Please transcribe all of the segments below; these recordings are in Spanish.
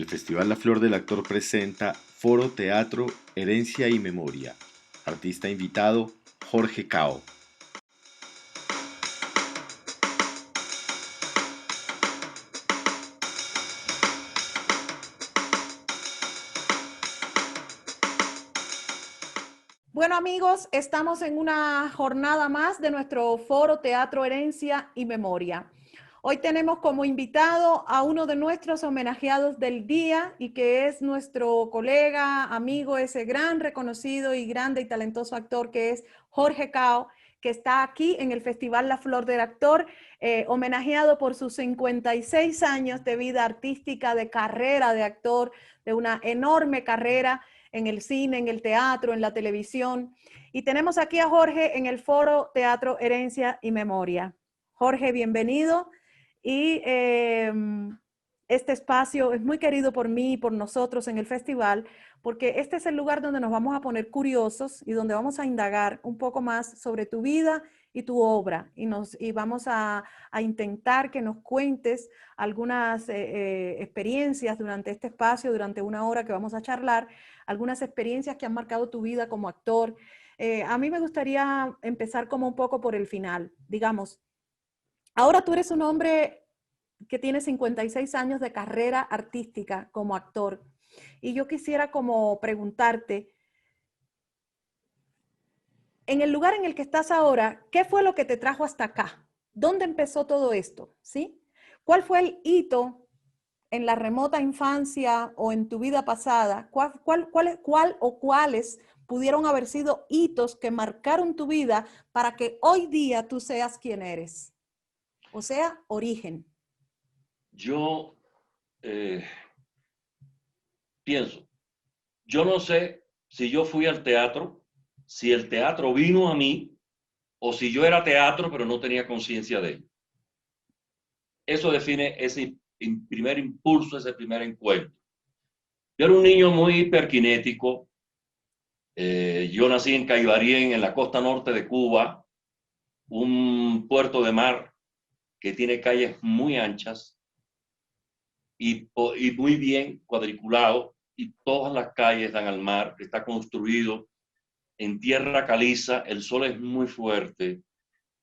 El Festival La Flor del Actor presenta Foro Teatro Herencia y Memoria. Artista invitado, Jorge Cao. Bueno amigos, estamos en una jornada más de nuestro Foro Teatro Herencia y Memoria. Hoy tenemos como invitado a uno de nuestros homenajeados del día y que es nuestro colega, amigo, ese gran reconocido y grande y talentoso actor que es Jorge Cao, que está aquí en el Festival La Flor del Actor, homenajeado por sus 56 años de vida artística, de carrera de actor, de una enorme carrera en el cine, en el teatro, en la televisión. Y tenemos aquí a Jorge en el Foro Teatro Herencia y Memoria. Jorge, bienvenido. Y este espacio es muy querido por mí y por nosotros en el festival, porque este es el lugar donde nos vamos a poner curiosos y donde vamos a indagar un poco más sobre tu vida y tu obra. Y vamos a intentar que nos cuentes algunas experiencias durante este espacio, durante una hora que vamos a charlar, algunas experiencias que han marcado tu vida como actor. A mí me gustaría empezar como un poco por el final, digamos. Ahora tú eres un hombre que tiene 56 años de carrera artística como actor. Y yo quisiera como preguntarte, en el lugar en el que estás ahora, ¿qué fue lo que te trajo hasta acá? ¿Dónde empezó todo esto? ¿Sí? ¿Cuál fue el hito en la remota infancia o en tu vida pasada? ¿Cuál o cuáles pudieron haber sido hitos que marcaron tu vida para que hoy día tú seas quien eres? O sea, origen. Yo pienso, yo no sé si yo fui al teatro, si el teatro vino a mí, o si yo era teatro pero no tenía conciencia de ello. Eso define ese primer impulso, ese primer encuentro. Yo era un niño muy hiperkinético. Yo nací en Caibarien, en la costa norte de Cuba, un puerto de mar que tiene calles muy anchas y muy bien cuadriculado, y todas las calles dan al mar, está construido en tierra caliza, el sol es muy fuerte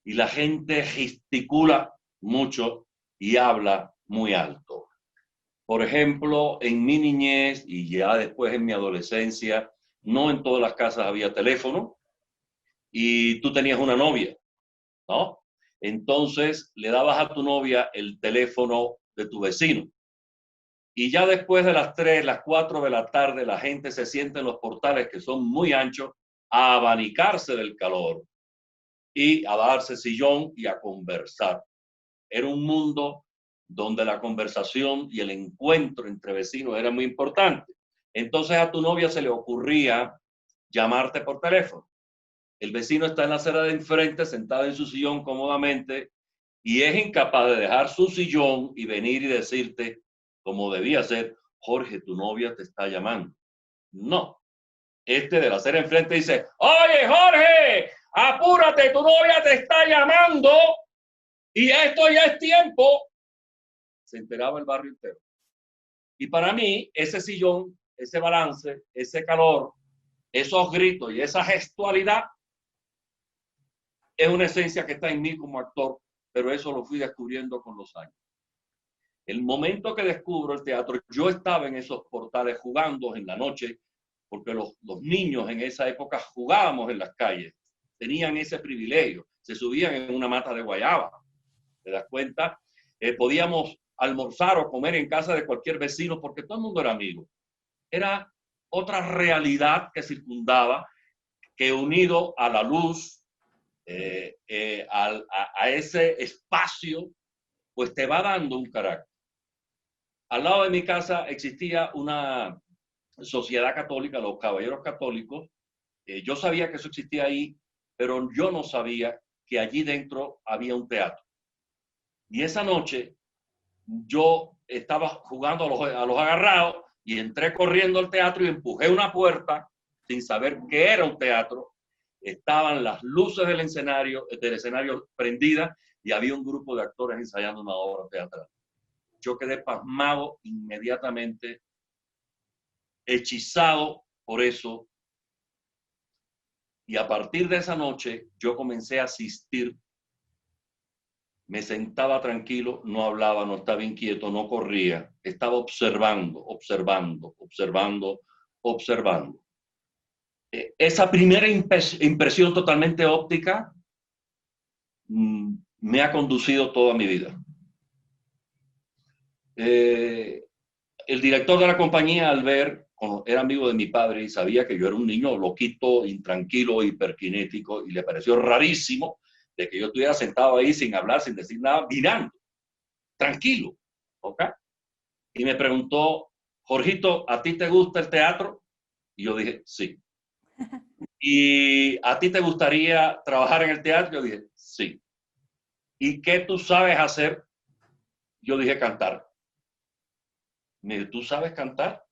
y la gente gesticula mucho y habla muy alto. Por ejemplo, en mi niñez y ya después en mi adolescencia, no en todas las casas había teléfono y tú tenías una novia, ¿no? Entonces le dabas a tu novia el teléfono de tu vecino. Y ya después de las 3, las 4 de la tarde, la gente se sienta en los portales, que son muy anchos, a abanicarse del calor y a darse sillón y a conversar. Era un mundo donde la conversación y el encuentro entre vecinos era muy importante. Entonces a tu novia se le ocurría llamarte por teléfono. El vecino está en la acera de enfrente, sentado en su sillón cómodamente, y es incapaz de dejar su sillón y venir y decirte, como debía ser: Jorge, tu novia te está llamando. No. Este de la acera enfrente dice: oye, Jorge, apúrate, tu novia te está llamando y esto ya es tiempo. Se enteraba el barrio entero. Y para mí, ese sillón, ese balance, ese calor, esos gritos y esa gestualidad es una esencia que está en mí como actor, pero eso lo fui descubriendo con los años. El momento que descubro el teatro, yo estaba en esos portales jugando en la noche, porque los niños en esa época jugábamos en las calles, tenían ese privilegio, se subían en una mata de guayaba, ¿te das cuenta? Podíamos almorzar o comer en casa de cualquier vecino porque todo el mundo era amigo. Era otra realidad que circundaba, que unido a la luz, a ese espacio, pues te va dando un carácter. Al lado de mi casa existía una sociedad católica, los caballeros católicos. Yo sabía que eso existía ahí, pero yo no sabía que allí dentro había un teatro. Y esa noche yo estaba jugando a los agarrados y entré corriendo al teatro y empujé una puerta sin saber que era un teatro. Estaban las luces del escenario prendidas y había un grupo de actores ensayando una obra teatral. Yo quedé pasmado inmediatamente hechizado por eso. Y a partir de esa noche yo comencé a asistir. Me sentaba tranquilo, no hablaba, no estaba inquieto, no corría. Estaba observando, observando, observando, observando. Esa primera impresión totalmente óptica me ha conducido toda mi vida. El director de la compañía, al ver, era amigo de mi padre y sabía que yo era un niño loquito, intranquilo, hiperkinético, y le pareció rarísimo de que yo estuviera sentado ahí sin hablar, sin decir nada, mirando, tranquilo, ¿ok? Y me preguntó, Jorgito, ¿a ti te gusta el teatro? Y yo dije, sí. ¿Y a ti te gustaría trabajar en el teatro? Yo dije, sí. ¿Y qué tú sabes hacer? Yo dije, cantar. Me dijo, ¿tú sabes cantar?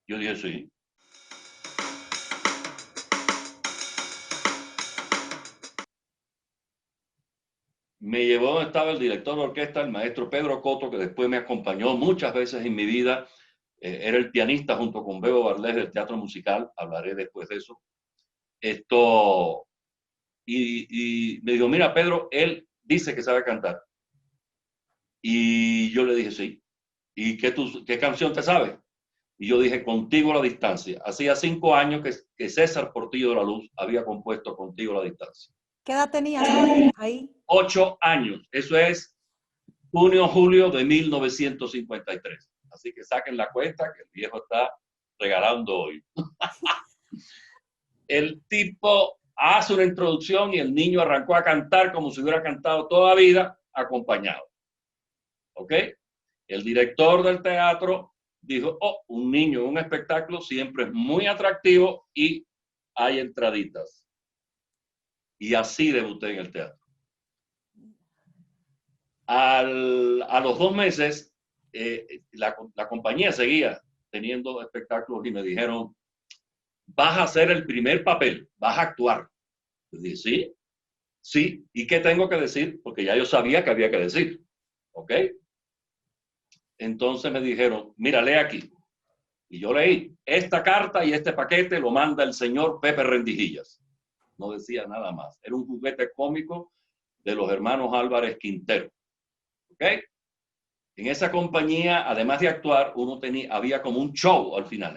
Yo dije, sí. Me llevó donde estaba el director de orquesta, el maestro Pedro Coto, que después me acompañó muchas veces en mi vida. Era el pianista junto con Bebo Barlés del teatro musical. Hablaré después de eso. Y me dijo, mira, Pedro, él dice que sabe cantar. Y yo le dije, sí. ¿Y qué canción te sabes? Y yo dije, Contigo a la distancia. Hacía 5 años que César Portillo de la Luz había compuesto Contigo a la distancia. ¿Qué edad tenías ahí? 8 años. Eso es junio, julio de 1953. Así que saquen la cuenta que el viejo está regalando hoy. El tipo hace una introducción y el niño arrancó a cantar como si hubiera cantado toda la vida acompañado. ¿Ok? El director del teatro dijo, oh, un niño en un espectáculo siempre es muy atractivo y hay entraditas. Y así debuté en el teatro. A los 2 meses, la compañía seguía teniendo espectáculos y me dijeron, vas a hacer el primer papel, vas a actuar. Yo dije, sí, sí. ¿Y qué tengo que decir? Porque ya yo sabía que había que decir. ¿Ok? Entonces me dijeron, mira, lee aquí. Y yo leí, esta carta y este paquete lo manda el señor Pepe Rendijillas. No decía nada más. Era un juguete cómico de los hermanos Álvarez Quintero. ¿Ok? En esa compañía, además de actuar, había como un show al final.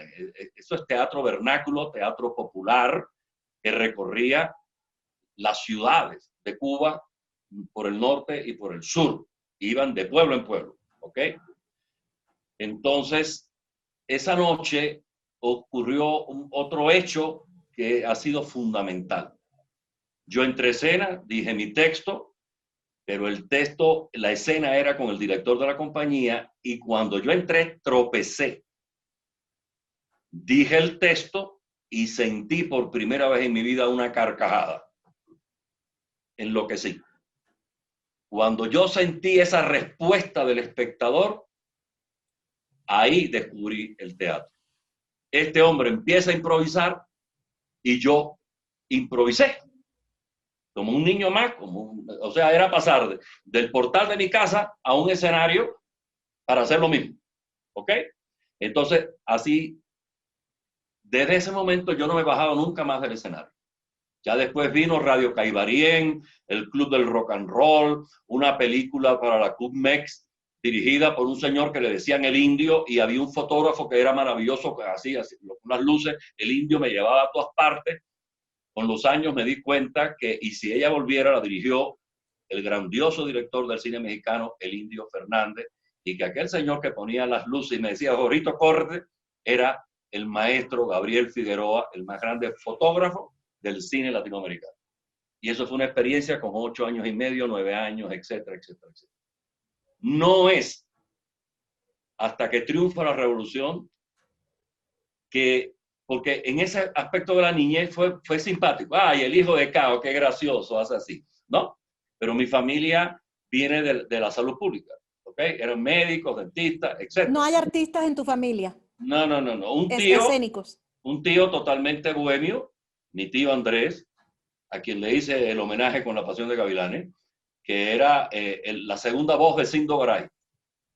Eso es teatro vernáculo, teatro popular, que recorría las ciudades de Cuba por el norte y por el sur. Iban de pueblo en pueblo. ¿Ok? Entonces, esa noche ocurrió otro hecho que ha sido fundamental. Yo entré a escena, dije mi texto, pero el texto, la escena era con el director de la compañía y cuando yo entré tropecé. Dije el texto y sentí por primera vez en mi vida una carcajada. Enloquecí. Cuando yo sentí esa respuesta del espectador, ahí descubrí el teatro. Este hombre empieza a improvisar y yo improvisé. Como un niño más, o sea, era pasar del portal de mi casa a un escenario para hacer lo mismo. ¿Ok? Entonces, así, desde ese momento yo no me he bajado nunca más del escenario. Ya después vino Radio Caibarien, el Club del Rock and Roll, una película para la Club Mex, dirigida por un señor que le decían el Indio, y había un fotógrafo que era maravilloso, que así, con las luces, el Indio me llevaba a todas partes. Con los años me di cuenta que, y si ella volviera, la dirigió el grandioso director del cine mexicano, el Indio Fernández, y que aquel señor que ponía las luces y me decía, Jorito, córrete, era el maestro Gabriel Figueroa, el más grande fotógrafo del cine latinoamericano. Y eso fue una experiencia con 8 años y medio, 9 años, etcétera, etcétera, etcétera. No es hasta que triunfa la revolución que, porque en ese aspecto de la niñez fue simpático. Ay, el hijo de Cao, qué gracioso, hace así, ¿no? Pero mi familia viene de la salud pública, ¿ok? Eran médicos, dentistas, etc. No hay artistas en tu familia. No. Escénicos. Un tío totalmente bohemio, mi tío Andrés, a quien le hice el homenaje con La Pasión de Gavilanes, que era la segunda voz de Cindo Garay.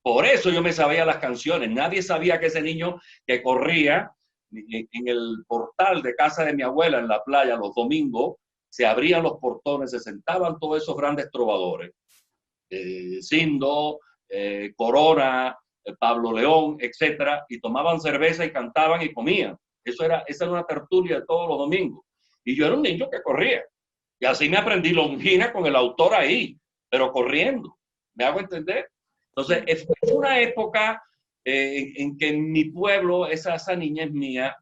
Por eso yo me sabía las canciones. Nadie sabía que ese niño que corría en el portal de casa de mi abuela en la playa los domingos, se abrían los portones, se sentaban todos esos grandes trovadores. Sindo, Corona, Pablo León, etcétera, y tomaban cerveza y cantaban y comían. Esa era una tertulia de todos los domingos. Y yo era un niño que corría. Y así me aprendí Longina con el autor ahí, pero corriendo. ¿Me hago entender? Entonces, es una época en que en mi pueblo, esa niña es mía,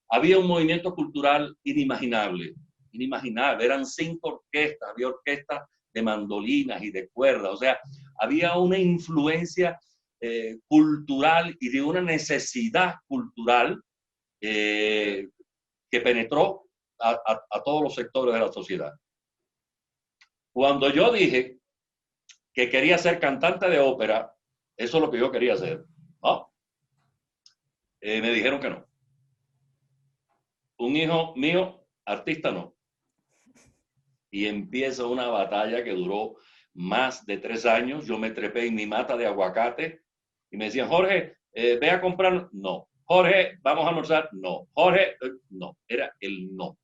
había un movimiento cultural inimaginable. Inimaginable. Eran 5 orquestas, había orquestas de mandolinas y de cuerdas. O sea, había una influencia cultural y de una necesidad cultural que penetró a todos los sectores de la sociedad. Cuando yo dije que quería ser cantante de ópera, eso es lo que yo quería hacer, ¿no? Me dijeron que no. Un hijo mío, artista no. Y empieza una batalla que duró más de 3 años. Yo me trepé en mi mata de aguacate y me decían, Jorge, ve a comprar. No. Jorge, vamos a almorzar. No. Jorge, no. Era el no.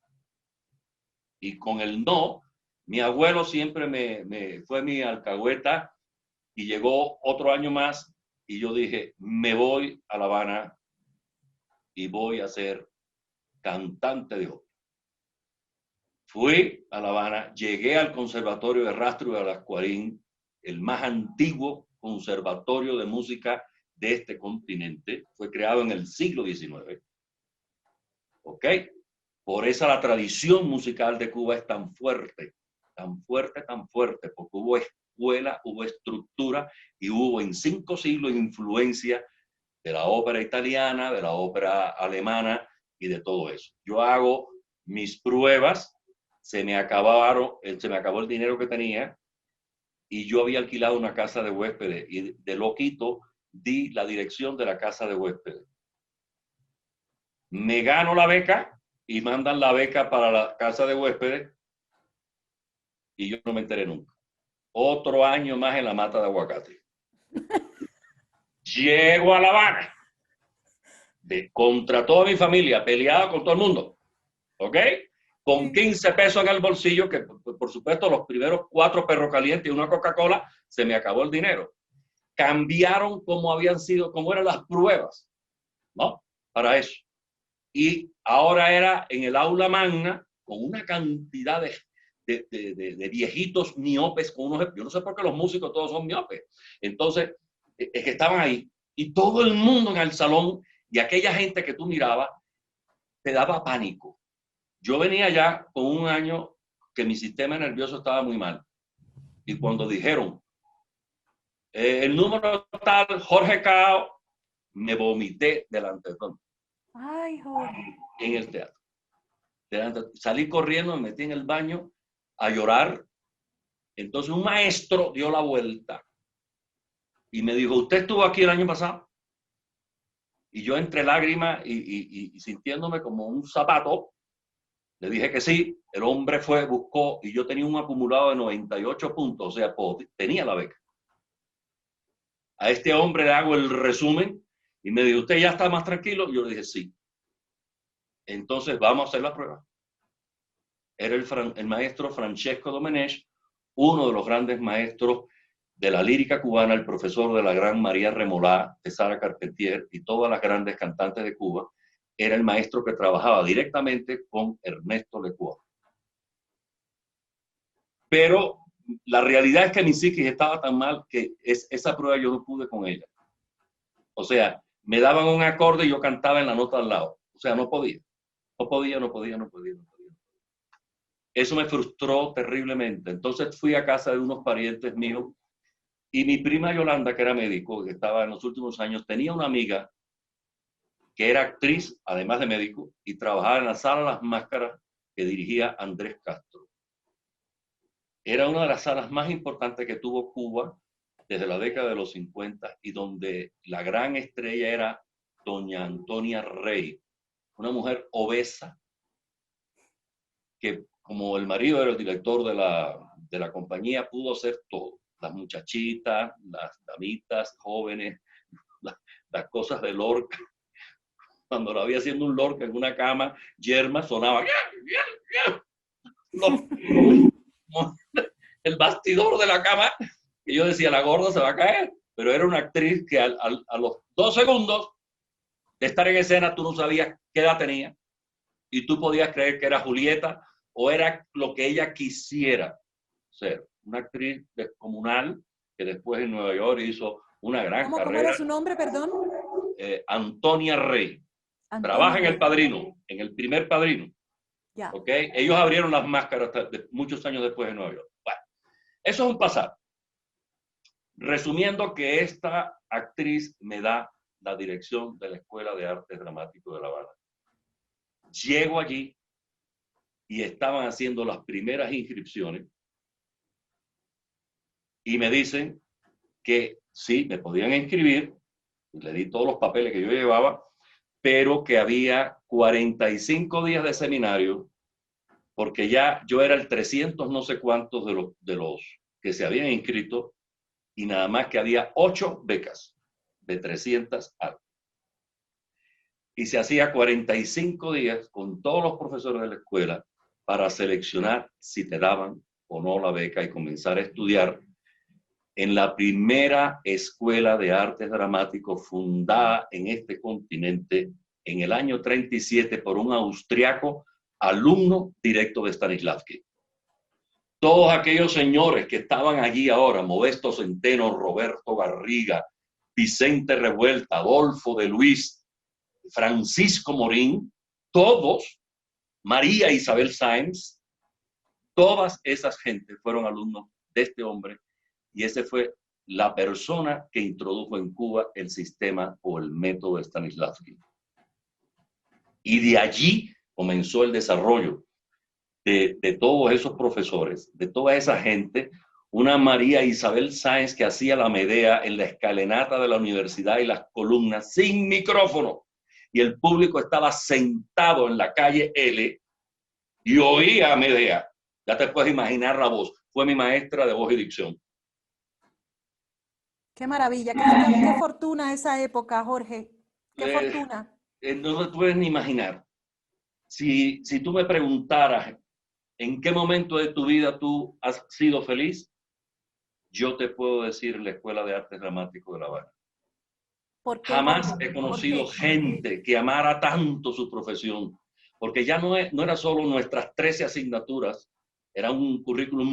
Y con el no, mi abuelo siempre me fue mi alcahueta y llegó otro año más y yo dije, me voy a La Habana y voy a ser cantante de ópera. Fui a La Habana, llegué al Conservatorio de Rastro de Alascuarín, el más antiguo conservatorio de música de este continente. Fue creado en el siglo XIX. ¿Ok? Por eso la tradición musical de Cuba es tan fuerte, tan fuerte, tan fuerte, porque hubo escuela, hubo estructura y hubo en 5 siglos influencia de la ópera italiana, de la ópera alemana y de todo eso. Yo hago mis pruebas, se me acabó el dinero que tenía y yo había alquilado una casa de huéspedes y de loquito di la dirección de la casa de huéspedes. Me gano la beca y mandan la beca para la casa de huéspedes y yo no me enteré nunca. Otro año más en la mata de aguacate. Llego a La Habana, contra toda mi familia, peleado con todo el mundo, ¿ok? Con 15 pesos en el bolsillo, que por supuesto los primeros 4 perros calientes y una Coca-Cola, se me acabó el dinero. Cambiaron cómo habían sido, cómo eran las pruebas, ¿no? Para eso. Y ahora era en el aula magna, con una cantidad de viejitos miopes, con unos, yo no sé por qué los músicos todos son miopes. Entonces, es que estaban ahí y todo el mundo en el salón y aquella gente que tú mirabas te daba pánico. Yo venía ya con un año que mi sistema nervioso estaba muy mal. Y cuando dijeron, el número tal, Jorge Cao, me vomité delante de todo. Ay, Jorge. En el teatro. Salí corriendo, me metí en el baño a llorar. Entonces un maestro dio la vuelta y me dijo, ¿usted estuvo aquí el año pasado? Y yo entre lágrimas y sintiéndome como un zapato, le dije que sí. El hombre fue, buscó y yo tenía un acumulado de 98 puntos, o sea, tenía la beca. A este hombre le hago el resumen y me dijo, ¿usted ya está más tranquilo? Y yo le dije, sí. Entonces vamos a hacer la prueba. Era el maestro Francesco Domenech, uno de los grandes maestros de la lírica cubana, el profesor de la gran María Remolá, de Sara Carpentier y todas las grandes cantantes de Cuba. Era el maestro que trabajaba directamente con Ernesto Lecuona. Pero la realidad es que mi psiquis estaba tan mal que esa prueba yo no pude con ella. O sea, me daban un acorde y yo cantaba en la nota al lado. O sea, no podía. No podía. Eso me frustró terriblemente. Entonces fui a casa de unos parientes míos y mi prima Yolanda, que era médico, que estaba en los últimos años, tenía una amiga que era actriz, además de médico, y trabajaba en la Sala Las Máscaras que dirigía Andrés Castro. Era una de las salas más importantes que tuvo Cuba desde la década de los 50 y donde la gran estrella era doña Antonia Rey, una mujer obesa que como el marido era el director de la compañía pudo hacer todo. las muchachitas, las damitas jóvenes, las cosas de Lorca. Cuando lo había haciendo un Lorca en una cama yerma, sonaba el bastidor de la cama, y yo decía, la gorda se va a caer, pero era una actriz que a los 2 segundos de estar en escena tú no sabías qué edad tenía, y tú podías creer que era Julieta o era lo que ella quisiera ser. Una actriz descomunal que después en Nueva York hizo una gran carrera. ¿Cómo era su nombre, perdón? Antonia Rey. Antonia Trabaja en Rey. El Padrino, en el primer Padrino. Ya. ¿Okay? Ellos abrieron las máscaras muchos años después en Nueva York. Bueno, eso es un pasado. Resumiendo que esta actriz me da la dirección de la Escuela de Arte Dramático de La Habana. Llego allí y estaban haciendo las primeras inscripciones y me dicen que sí, me podían inscribir, le di todos los papeles que yo llevaba, pero que había 45 días de seminario, porque ya yo era el 300 no sé cuántos de los que se habían inscrito, y nada más que había 8 becas de 300 algo. Y se hacía 45 días con todos los profesores de la escuela para seleccionar si te daban o no la beca y comenzar a estudiar en la primera escuela de artes dramáticos fundada en este continente en el año 37 por un austriaco alumno directo de Stanislavski. Todos aquellos señores que estaban allí ahora, Modesto Centeno, Roberto Garriga, Vicente Revuelta, Adolfo de Luis, Francisco Morín, todos, María Isabel Sáenz, todas esas gentes fueron alumnos de este hombre, y ese fue la persona que introdujo en Cuba el sistema o el método de Stanislavski. Y de allí comenzó el desarrollo de todos esos profesores, de toda esa gente. Una María Isabel Sáenz que hacía la Medea en la escalinata de la universidad y las columnas sin micrófono, y el público estaba sentado en la calle L y oía a Medea. Ya te puedes imaginar la voz. Fue mi maestra de voz y dicción. Qué maravilla, qué fortuna esa época, Jorge. Qué fortuna. No te puedes ni imaginar. Si tú me preguntaras en qué momento de tu vida tú has sido feliz, yo te puedo decir la Escuela de Artes Dramáticos de La Habana. ¿Por qué, Jamás Jorge? he conocido gente que amara tanto su profesión, porque ya no era solo nuestras 13 asignaturas, era un currículum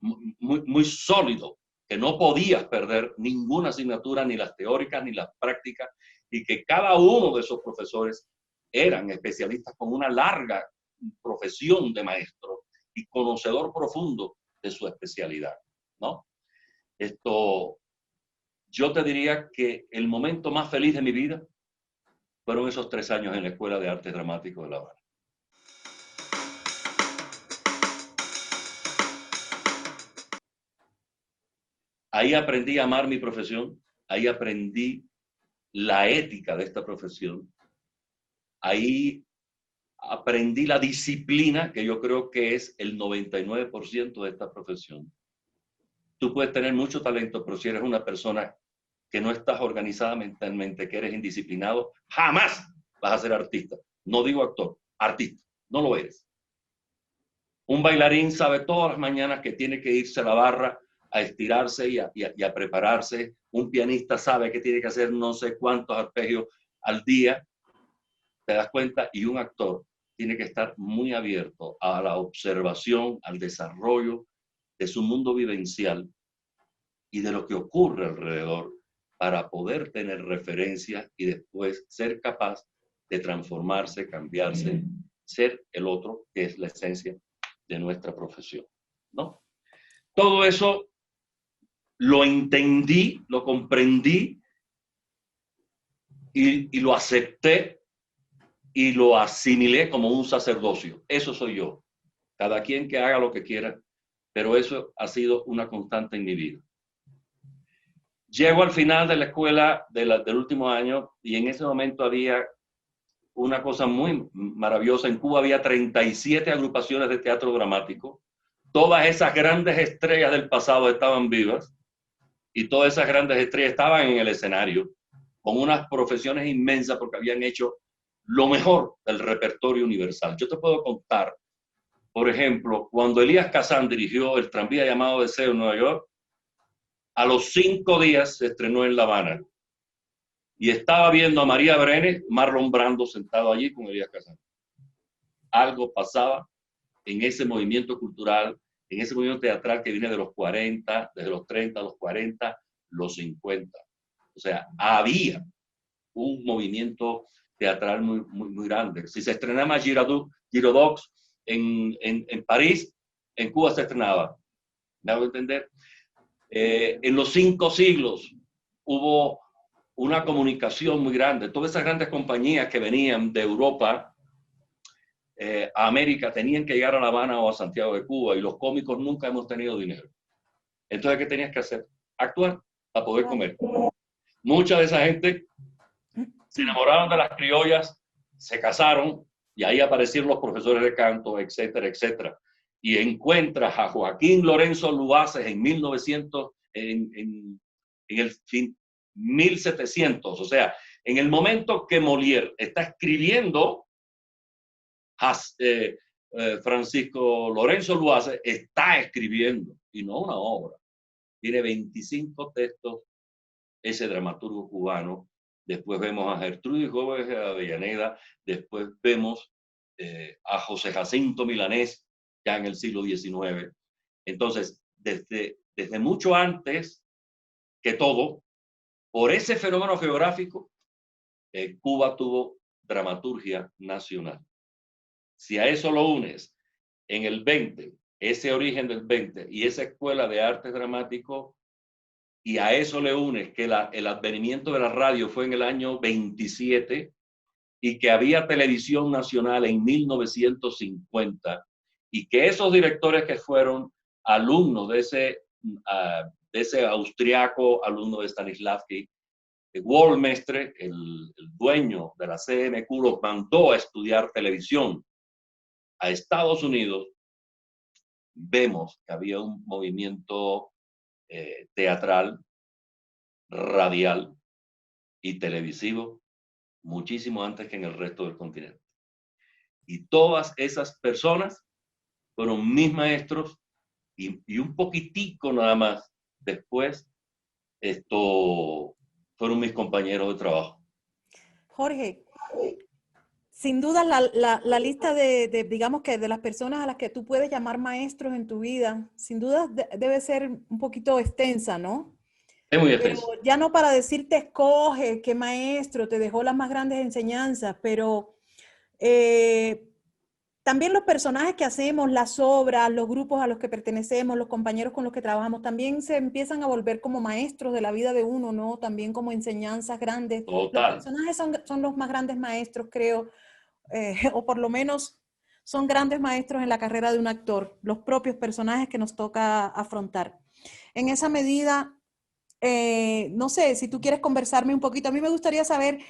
muy sólido, que no podías perder ninguna asignatura, ni las teóricas ni las prácticas, y que cada uno de esos profesores eran especialistas con una larga profesión de maestro y conocedor profundo de su especialidad, ¿no? Yo te diría que el momento más feliz de mi vida fueron esos 3 años en la Escuela de Arte Dramático de La Habana. Ahí aprendí a amar mi profesión, ahí aprendí la ética de esta profesión, ahí aprendí la disciplina, que yo creo que es el 99% de esta profesión. Tú puedes tener mucho talento, pero si eres una persona que no estás organizada mentalmente, que eres indisciplinado, jamás vas a ser artista. No digo actor, artista, no lo eres. Un bailarín sabe todas las mañanas que tiene que irse a la barra a estirarse y a prepararse. Un pianista sabe que tiene que hacer no sé cuántos arpegios al día, te das cuenta, y un actor tiene que estar muy abierto a la observación, al desarrollo de su mundo vivencial y de lo que ocurre alrededor para poder tener referencias y después ser capaz de transformarse, cambiarse, ser el otro, que es la esencia de nuestra profesión, ¿no? Todo eso lo entendí, lo comprendí y lo acepté y lo asimilé como un sacerdocio. Eso soy yo. Cada quien que haga lo que quiera, pero eso ha sido una constante en mi vida. Llego al final de la escuela del último año y en ese momento había una cosa muy maravillosa. En Cuba había 37 agrupaciones de teatro dramático, todas esas grandes estrellas del pasado estaban vivas y todas esas grandes estrellas estaban en el escenario con unas profesiones inmensas porque habían hecho lo mejor del repertorio universal. Yo te puedo contar, por ejemplo, cuando Elías Kazan dirigió el tranvía llamado Deseo en Nueva York, a los 5 días se estrenó en La Habana y estaba viendo a María Brenes, Marlon Brando sentado allí con Elías Kazan. Algo pasaba en ese movimiento cultural, en ese movimiento teatral que viene de los 40, desde los 30, los 40, los 50. O sea, había un movimiento teatral muy grande. Si se estrenaba Girodox en París, en Cuba se estrenaba. ¿Me hago entender? En los 5 siglos hubo una comunicación muy grande. Todas esas grandes compañías que venían de Europa a América tenían que llegar a La Habana o a Santiago de Cuba y los cómicos nunca hemos tenido dinero. Entonces, ¿qué tenías que hacer? Actuar para poder comer. Mucha de esa gente se enamoraron de las criollas, se casaron y ahí aparecieron los profesores de canto, etcétera, etcétera. Y encuentras a Joaquín Lorenzo Luaces en 1900, en el fin 1700, o sea, en el momento que Molière está escribiendo, Francisco Lorenzo Luaces está escribiendo, y no una obra. Tiene 25 textos, ese dramaturgo cubano. Después vemos a Gertrudis Gómez de Avellaneda, después vemos a José Jacinto Milanés, ya en el siglo XIX. Entonces, desde mucho antes que todo, por ese fenómeno geográfico, Cuba tuvo dramaturgia nacional. Si a eso lo unes en el 20, ese origen del 20 y esa escuela de artes dramáticos, y a eso le unes que el advenimiento de la radio fue en el año 27 y que había televisión nacional en 1950 y que esos directores que fueron alumnos de ese austriaco, alumno de Stanislavski, Wolmestre, el dueño de la CMQ, los mandó a estudiar televisión a Estados Unidos. Vemos que había un movimiento teatral, radial y televisivo muchísimo antes que en el resto del continente. Y todas esas personas fueron mis maestros y un poquitico nada más después fueron mis compañeros de trabajo. Jorge, sin duda la lista digamos que de las personas a las que tú puedes llamar maestros en tu vida, sin duda debe ser un poquito extensa, ¿no? Es muy extensa. Pero ya no para decirte escoge qué maestro te dejó las más grandes enseñanzas, pero también los personajes que hacemos, las obras, los grupos a los que pertenecemos, los compañeros con los que trabajamos, también se empiezan a volver como maestros de la vida de uno, ¿no? También como enseñanzas grandes. Total. Los personajes son los más grandes maestros, creo, o por lo menos son grandes maestros en la carrera de un actor, los propios personajes que nos toca afrontar. En esa medida, no sé, si tú quieres conversarme un poquito, a mí me gustaría saber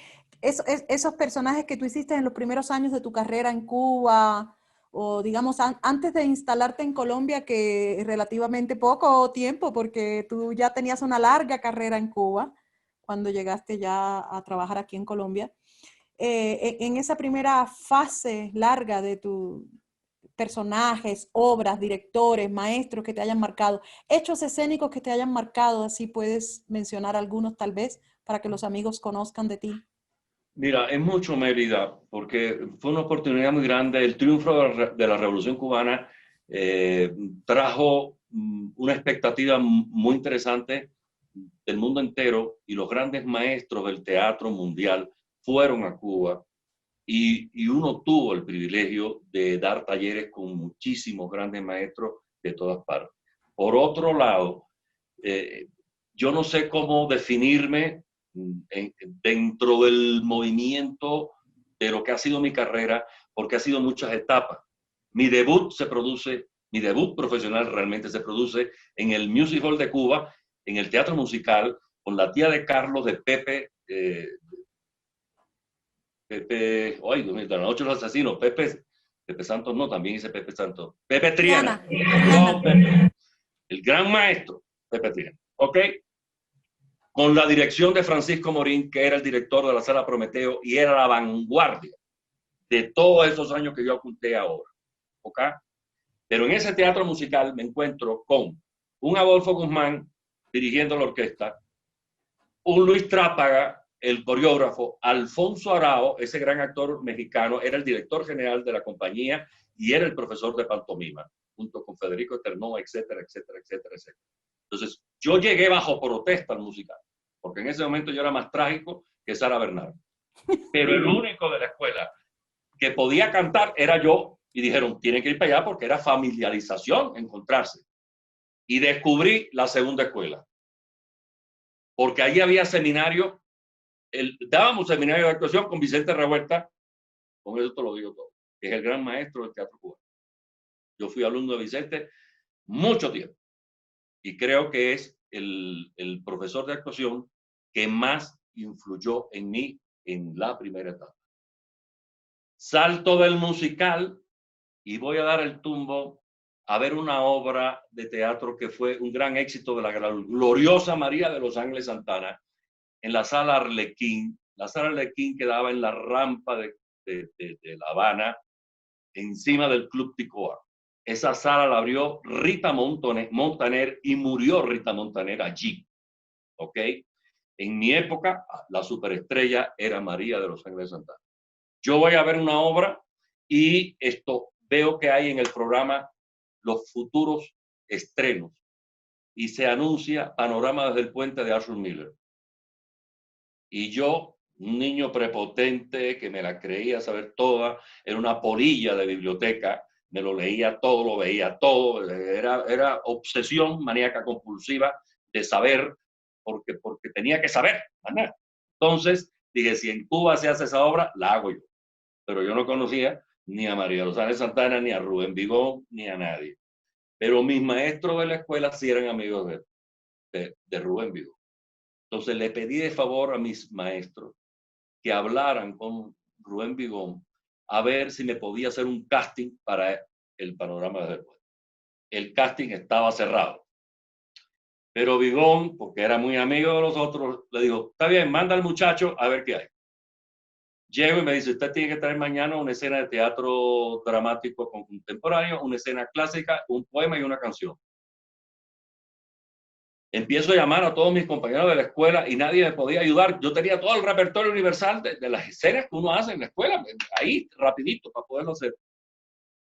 esos personajes que tú hiciste en los primeros años de tu carrera en Cuba, o digamos antes de instalarte en Colombia, que relativamente poco tiempo, porque tú ya tenías una larga carrera en Cuba, cuando llegaste ya a trabajar aquí en Colombia. En esa primera fase larga de tu personajes, obras, directores, maestros que te hayan marcado, hechos escénicos que te hayan marcado, así puedes mencionar algunos tal vez para que los amigos conozcan de ti. Mira, es mucho Mérida, porque fue una oportunidad muy grande. El triunfo de la Revolución Cubana trajo una expectativa muy interesante del mundo entero y los grandes maestros del teatro mundial fueron a Cuba y uno tuvo el privilegio de dar talleres con muchísimos grandes maestros de todas partes. Por otro lado, yo no sé cómo definirme dentro del movimiento de lo que ha sido mi carrera, porque ha sido muchas etapas. Mi debut profesional realmente se produce en el Music Hall de Cuba, en el Teatro Musical, con la tía de Carlos, de Pepe, ay, Dios mío, La Noche de los Asesinos, Pepe Pepe Santos no, también hice Pepe Santos. Pepe Triana. Triana. Pepe. El gran maestro, Pepe Triana. ¿Ok? Con la dirección de Francisco Morín, que era el director de la Sala Prometeo y era la vanguardia de todos esos años que yo apunté ahora. ¿Ok? Pero en ese teatro musical me encuentro con un Adolfo Guzmán dirigiendo la orquesta, un Luis Trápaga, el coreógrafo, Alfonso Arao, ese gran actor mexicano, era el director general de la compañía y era el profesor de pantomima, junto con Federico Eternó, etcétera, etcétera, etcétera, etcétera. Entonces, yo llegué bajo protesta al musical, porque en ese momento yo era más trágico que Sara Bernardo. Pero el único de la escuela que podía cantar era yo, y dijeron, tienen que ir para allá porque era familiarización, encontrarse. Y descubrí la segunda escuela, porque allí había seminario, dábamos seminario de actuación con Vicente Revuelta, con eso te lo digo todo, que es el gran maestro del teatro cubano. Yo fui alumno de Vicente mucho tiempo, y creo que es el profesor de actuación que más influyó en mí en la primera etapa. Salto del musical y voy a dar el tumbo a ver una obra de teatro que fue un gran éxito de la gloriosa María de los Ángeles Santana en la Sala Arlequín. La Sala Arlequín quedaba en la rampa de La Habana, encima del Club Ticoa. Esa sala la abrió Rita Montaner y murió Rita Montaner allí. ¿Ok? En mi época, la superestrella era María de los Ángeles Santana. Yo voy a ver una obra y veo que hay en el programa los futuros estrenos y se anuncia Panorama desde el puente de Arthur Miller. Y yo, un niño prepotente que me la creía saber toda, era una polilla de biblioteca, me lo leía todo, lo veía todo, era obsesión maníaca compulsiva de saber, porque tenía que saber. ¿Verdad? Entonces dije, si en Cuba se hace esa obra, la hago yo. Pero yo no conocía ni a María Rosales Santana, ni a Rubén Vigón, ni a nadie. Pero mis maestros de la escuela sí eran amigos de Rubén Vigón. Entonces le pedí de favor a mis maestros que hablaran con Rubén Vigón a ver si me podía hacer un casting para el Panorama de después. El casting estaba cerrado. Pero Vigón, porque era muy amigo de los otros, le dijo, está bien, manda al muchacho a ver qué hay. Llego y me dice, usted tiene que traer mañana una escena de teatro dramático contemporáneo, una escena clásica, un poema y una canción. Empiezo a llamar a todos mis compañeros de la escuela y nadie me podía ayudar. Yo tenía todo el repertorio universal de las escenas que uno hace en la escuela, ahí rapidito para poderlo hacer.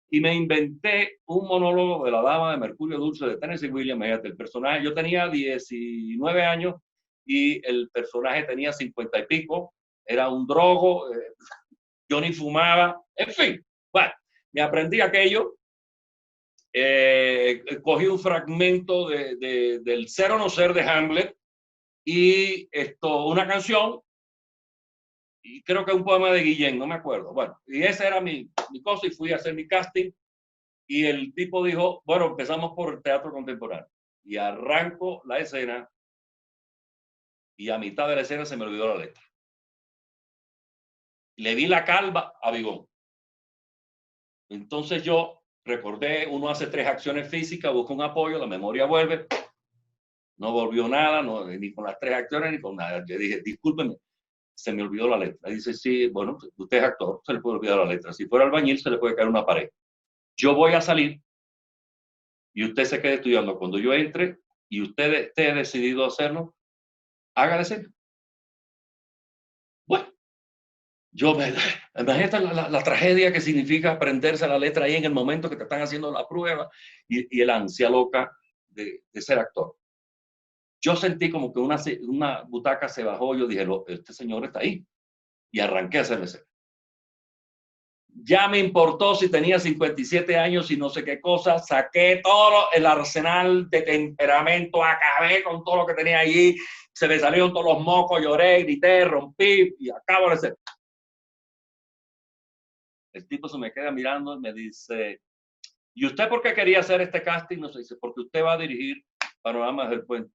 Y me inventé un monólogo de la dama de Mercurio Dulce de Tennessee Williams. El personaje, yo tenía 19 años y el personaje tenía 50 y pico. Era un drogo, yo ni fumaba, en fin. Bueno, me aprendí aquello. Cogí un fragmento del Ser o No Ser de Hamlet y una canción y creo que un poema de Guillén, no me acuerdo. Bueno, y esa era mi cosa y fui a hacer mi casting y el tipo dijo, bueno, empezamos por el teatro contemporáneo y arranco la escena y a mitad de la escena se me olvidó la letra. Le di la calva a Vigón. Entonces yo recordé, uno hace 3 acciones físicas, busca un apoyo, la memoria vuelve, no volvió nada, ni con las 3 acciones ni con nada. Le dije, discúlpeme, se me olvidó la letra. Dice, sí, bueno, usted es actor, se le puede olvidar la letra. Si fuera albañil, se le puede caer una pared. Yo voy a salir y usted se quede estudiando. Cuando yo entre y usted esté decidido a hacerlo, hágale escena. Bueno, imagínate la tragedia que significa aprenderse la letra ahí en el momento que te están haciendo la prueba y el ansia loca de ser actor. Yo sentí como que una butaca se bajó, yo dije, este señor está ahí. Y arranqué a hacer escena. Ya me importó si tenía 57 años y no sé qué cosa, saqué todo el arsenal de temperamento, acabé con todo lo que tenía allí, se me salieron todos los mocos, lloré, grité, rompí y acabo de hacer. El tipo se me queda mirando y me dice, ¿y usted por qué quería hacer este casting? No sé, dice, porque usted va a dirigir Panoramas del Puente.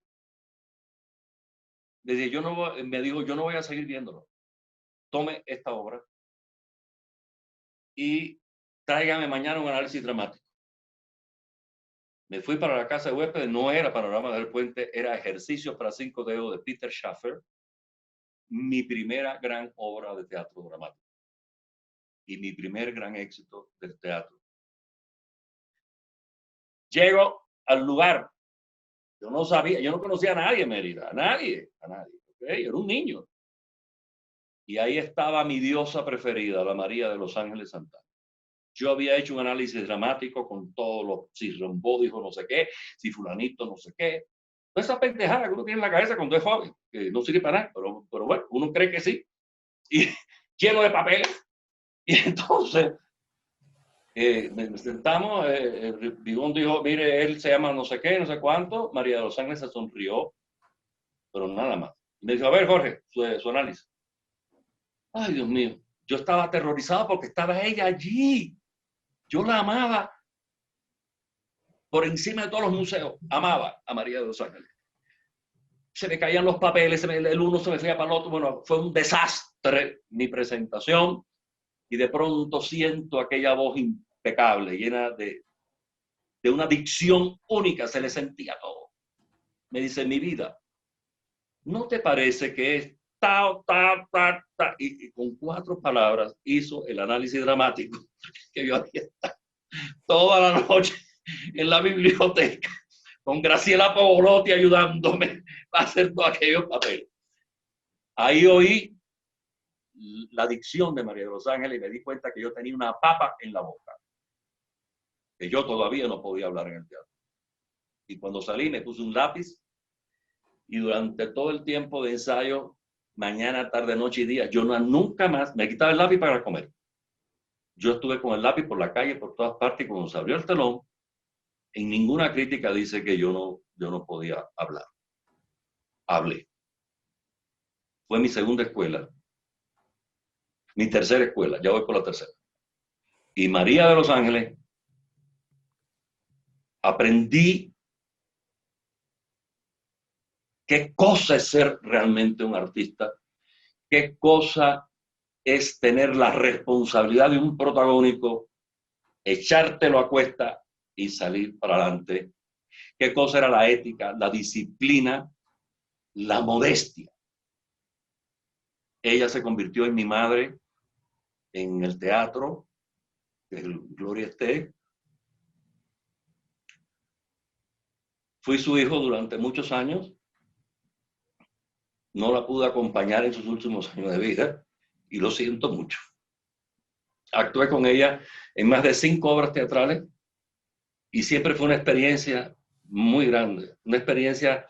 Le dije, me dijo, yo no voy a seguir viéndolo. Tome esta obra y tráigame mañana un análisis dramático. Me fui para la casa de huéspedes, no era Panorama del Puente, era Ejercicios para 5 dedos de Peter Schaffer, mi primera gran obra de teatro dramático y mi primer gran éxito del teatro. Llego al lugar, yo no sabía, yo no conocía a nadie en Mérida, a nadie, ¿okay? Era un niño. Y ahí estaba mi diosa preferida, la María de los Ángeles Santana. Yo había hecho un análisis dramático con todos los, si Rimbaud dijo no sé qué, si fulanito no sé qué. Esa pendejada que uno tiene en la cabeza cuando es joven, que no sirve para nada, pero bueno, uno cree que sí. Y lleno de papeles. Y entonces me sentamos, Vigón dijo, mire, él se llama no sé qué, no sé cuánto. María de los Ángeles se sonrió, pero nada más. Y me dijo, a ver, Jorge, su análisis. Ay, Dios mío, yo estaba aterrorizado porque estaba ella allí. Yo la amaba por encima de todos los museos. Amaba a María de los Ángeles. Se me caían los papeles, el uno se me fue para el otro. Bueno, fue un desastre mi presentación. Y de pronto siento aquella voz impecable, llena de una dicción única. Se le sentía todo. Me dice, mi vida, ¿no te parece que es ta, ta, ta, ta? Y con 4 palabras hizo el análisis dramático que yo había estado toda la noche en la biblioteca con Graciela Pavolotti ayudándome a hacer todos aquellos papeles. Ahí oí la dicción de María de los Ángeles y me di cuenta que yo tenía una papa en la boca, que yo todavía no podía hablar en el teatro. Y cuando salí me puse un lápiz y durante todo el tiempo de ensayo, mañana, tarde, noche y día, yo nunca más me quitaba el lápiz para comer. Yo estuve con el lápiz por la calle, por todas partes, y cuando se abrió el telón, en ninguna crítica dice que yo no podía hablar. Hablé. Fue mi segunda escuela. Mi tercera escuela. Ya voy por la tercera. Y María de los Ángeles, aprendí qué cosa es ser realmente un artista, qué cosa es tener la responsabilidad de un protagónico, echártelo a cuesta y salir para adelante. Qué cosa era la ética, la disciplina, la modestia. Ella se convirtió en mi madre en el teatro, Gloria esté. Fui su hijo durante muchos años. No la pude acompañar en sus últimos años de vida y lo siento mucho. Actué con ella en más de 5 obras teatrales y siempre fue una experiencia muy grande, una experiencia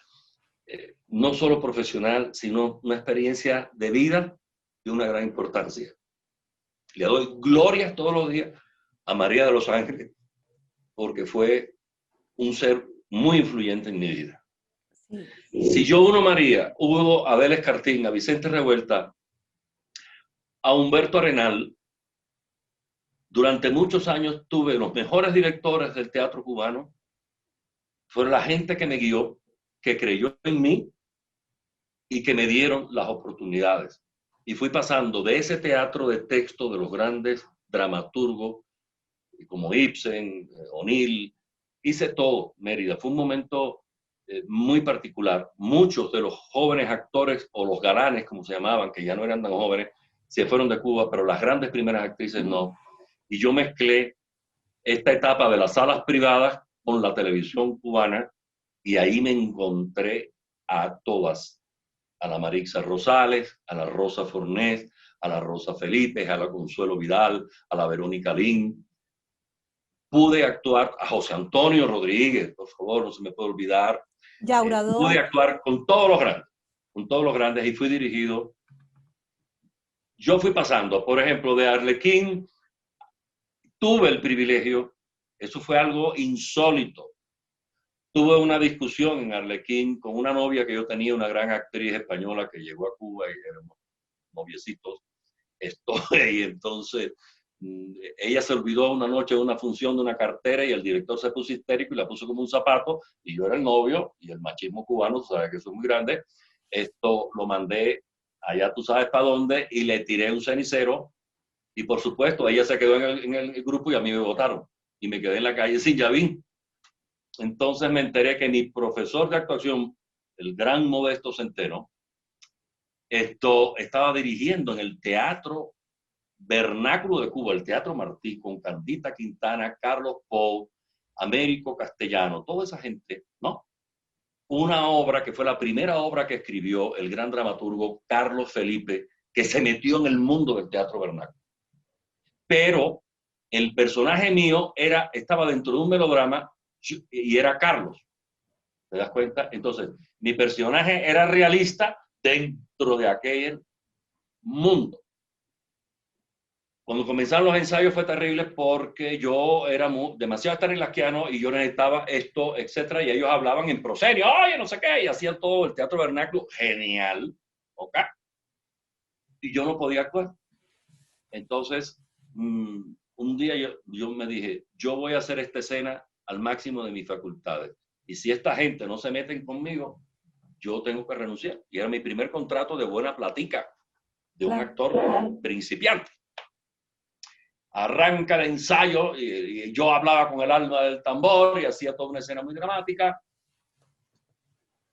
no solo profesional, sino una experiencia de vida de una gran importancia. Le doy gloria todos los días a María de los Ángeles porque fue un ser muy influyente en mi vida. Sí. Si yo uno María, hubo a Adela Escartín, a Vicente Revuelta, a Humberto Arenal, durante muchos años tuve los mejores directores del teatro cubano, fueron la gente que me guió, que creyó en mí y que me dieron las oportunidades. Y fui pasando de ese teatro de texto de los grandes dramaturgos, como Ibsen, O'Neill, hice todo, Mérida. Fue un momento muy particular. Muchos de los jóvenes actores, o los galanes, como se llamaban, que ya no eran tan jóvenes, se fueron de Cuba, pero las grandes primeras actrices no. Y yo mezclé esta etapa de las salas privadas con la televisión cubana, y ahí me encontré a todas. A la Marixa Rosales, a la Rosa Fornés, a la Rosa Felipe, a la Consuelo Vidal, a la Verónica Lin. Pude actuar a José Antonio Rodríguez, por favor, no se me puede olvidar. Pude actuar con todos los grandes, y fui dirigido. Yo fui pasando, por ejemplo, de Arlequín, tuve el privilegio, eso fue algo insólito. Tuve una discusión en Arlequín con una novia que yo tenía, una gran actriz española que llegó a Cuba y éramos noviecitos. Y entonces ella se olvidó una noche de una función de una cartera y el director se puso histérico y la puso como un zapato y yo era el novio y el machismo cubano, tú sabes que eso es muy grande. Lo mandé allá, tú sabes para dónde, y le tiré un cenicero Y por supuesto, ella se quedó en el grupo y a mí me votaron. Y me quedé en la calle sin llavín. Entonces me enteré que mi profesor de actuación, el gran Modesto Centeno, estaba dirigiendo en el Teatro Vernáculo de Cuba, el Teatro Martí, con Candita Quintana, Carlos Pou, Américo Castellano, toda esa gente, ¿no? Una obra que fue la primera obra que escribió el gran dramaturgo Carlos Felipe, que se metió en el mundo del teatro vernáculo. Pero el personaje mío estaba dentro de un melodrama y era Carlos. ¿Te das cuenta? Entonces, mi personaje era realista dentro de aquel mundo. Cuando comenzaron los ensayos fue terrible porque yo era demasiado stanislavskiano y yo necesitaba esto, etcétera, y ellos hablaban en proscenio, oye, no sé qué, y hacían todo el teatro vernáculo genial, ¿ok? Y yo no podía actuar. Entonces, un día yo me dije, yo voy a hacer esta escena al máximo de mis facultades. Y si esta gente no se meten conmigo, yo tengo que renunciar. Y era mi primer contrato de buena platica de un actor principiante. Arranca el ensayo y yo hablaba con el alma del tambor y hacía toda una escena muy dramática.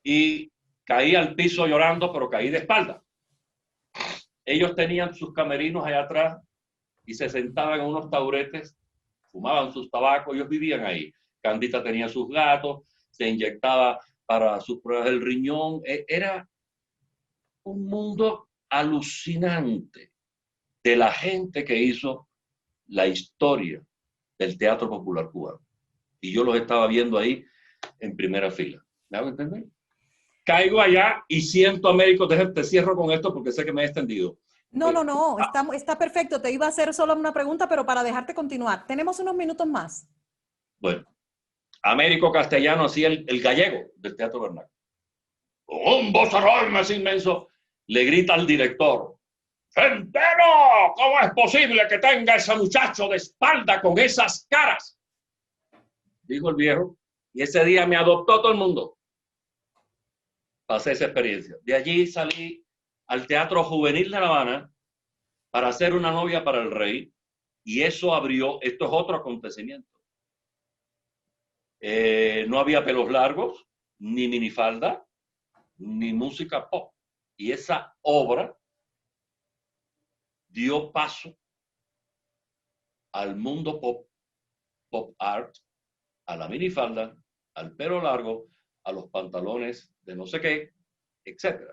Y caí al piso llorando, pero caí de espalda. Ellos tenían sus camerinos allá atrás y se sentaban en unos taburetes, fumaban sus tabacos, ellos vivían ahí. Candita tenía sus gatos, se inyectaba para sus pruebas del riñón. Era un mundo alucinante de la gente que hizo la historia del teatro popular cubano. Y yo los estaba viendo ahí en primera fila. ¿Me hago entender? Caigo allá y siento a Américo, te cierro con esto porque sé que me he extendido. No, está perfecto. Te iba a hacer solo una pregunta, pero para dejarte continuar. Tenemos unos minutos más. Bueno, Américo Castellano hacía el gallego del teatro vernáculo. Un vozarrón más inmenso, le grita al director, ¡Centeno! ¿Cómo es posible que tenga ese muchacho de espalda con esas caras? Dijo el viejo, y ese día me adoptó todo el mundo. Pasé esa experiencia. De allí salí al Teatro Juvenil de La Habana para hacer Una novia para el rey, y eso abrió, esto es otro acontecimiento. No había pelos largos, ni minifalda, ni música pop. Y esa obra dio paso al mundo pop art, a la minifalda, al pelo largo, a los pantalones de no sé qué, etc.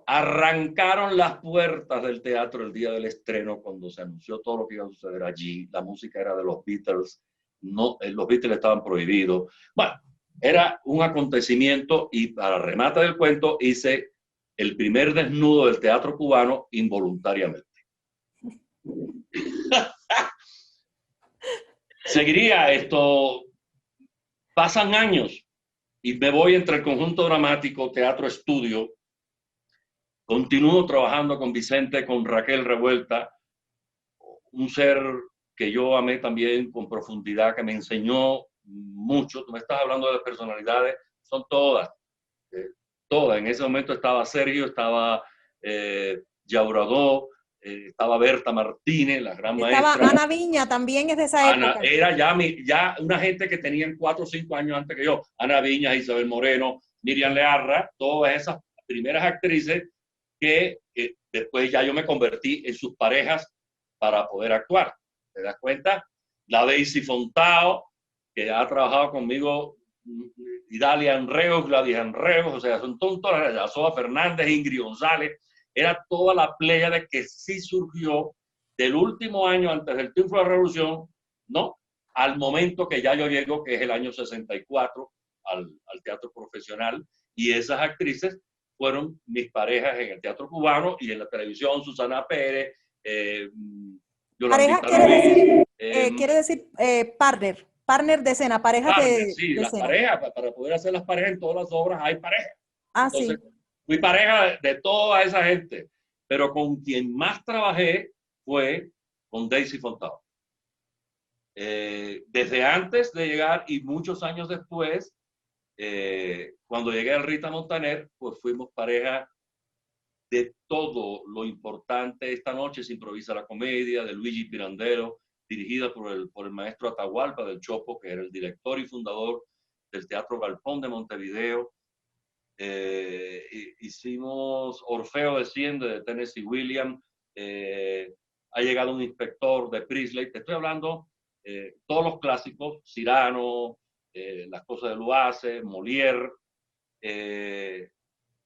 Arrancaron las puertas del teatro el día del estreno cuando se anunció todo lo que iba a suceder allí. La música era de los Beatles, no, los Beatles estaban prohibidos. Bueno, era un acontecimiento y para remate del cuento hice el primer desnudo del teatro cubano involuntariamente. Seguiría esto, pasan años y me voy entre el conjunto dramático, teatro, estudio. Continúo trabajando con Vicente, con Raquel Revuelta, un ser que yo amé también con profundidad, que me enseñó mucho. Tú me estás hablando de personalidades, son todas. Todas. En ese momento estaba Sergio, estaba Yauradó, estaba Berta Martínez, la gran maestra. Estaba Ana Viña, también es de esa Ana, época. era ya una gente que tenían 4 o 5 años antes que yo. Ana Viña, Isabel Moreno, Miriam Learra, todas esas primeras actrices que después ya yo me convertí en sus parejas para poder actuar. ¿Te das cuenta? La Daisy Fontao, que ha trabajado conmigo, Idalia Enreos, Gladys Enreos, o sea, son todas las Soa Fernández, Ingrid González, era toda la pléyade que sí surgió del último año antes del triunfo de la revolución, ¿no? Al momento que ya yo llego, que es el año 64, al teatro profesional, y esas actrices fueron mis parejas en el teatro cubano y en la televisión, Susana Pérez, Pareja quiere decir partner de escena, parejas sí, de las escena. parejas, para poder hacer las parejas en todas las obras hay parejas. Ah, entonces, sí. fui pareja de toda esa gente, pero con quien más trabajé fue con Daisy Fontao. Desde antes de llegar y muchos años después, cuando llegué al Rita Montaner, pues fuimos pareja de todo lo importante. Esta noche se improvisa la comedia de Luigi Pirandello, dirigida por el maestro Atahualpa del Chopo, que era el director y fundador del Teatro Galpón de Montevideo. Hicimos Orfeo Desciende de Tennessee Williams. Ha llegado un inspector de Priestley. Te estoy hablando todos los clásicos, Cyrano, Las cosas de Loace, Molière,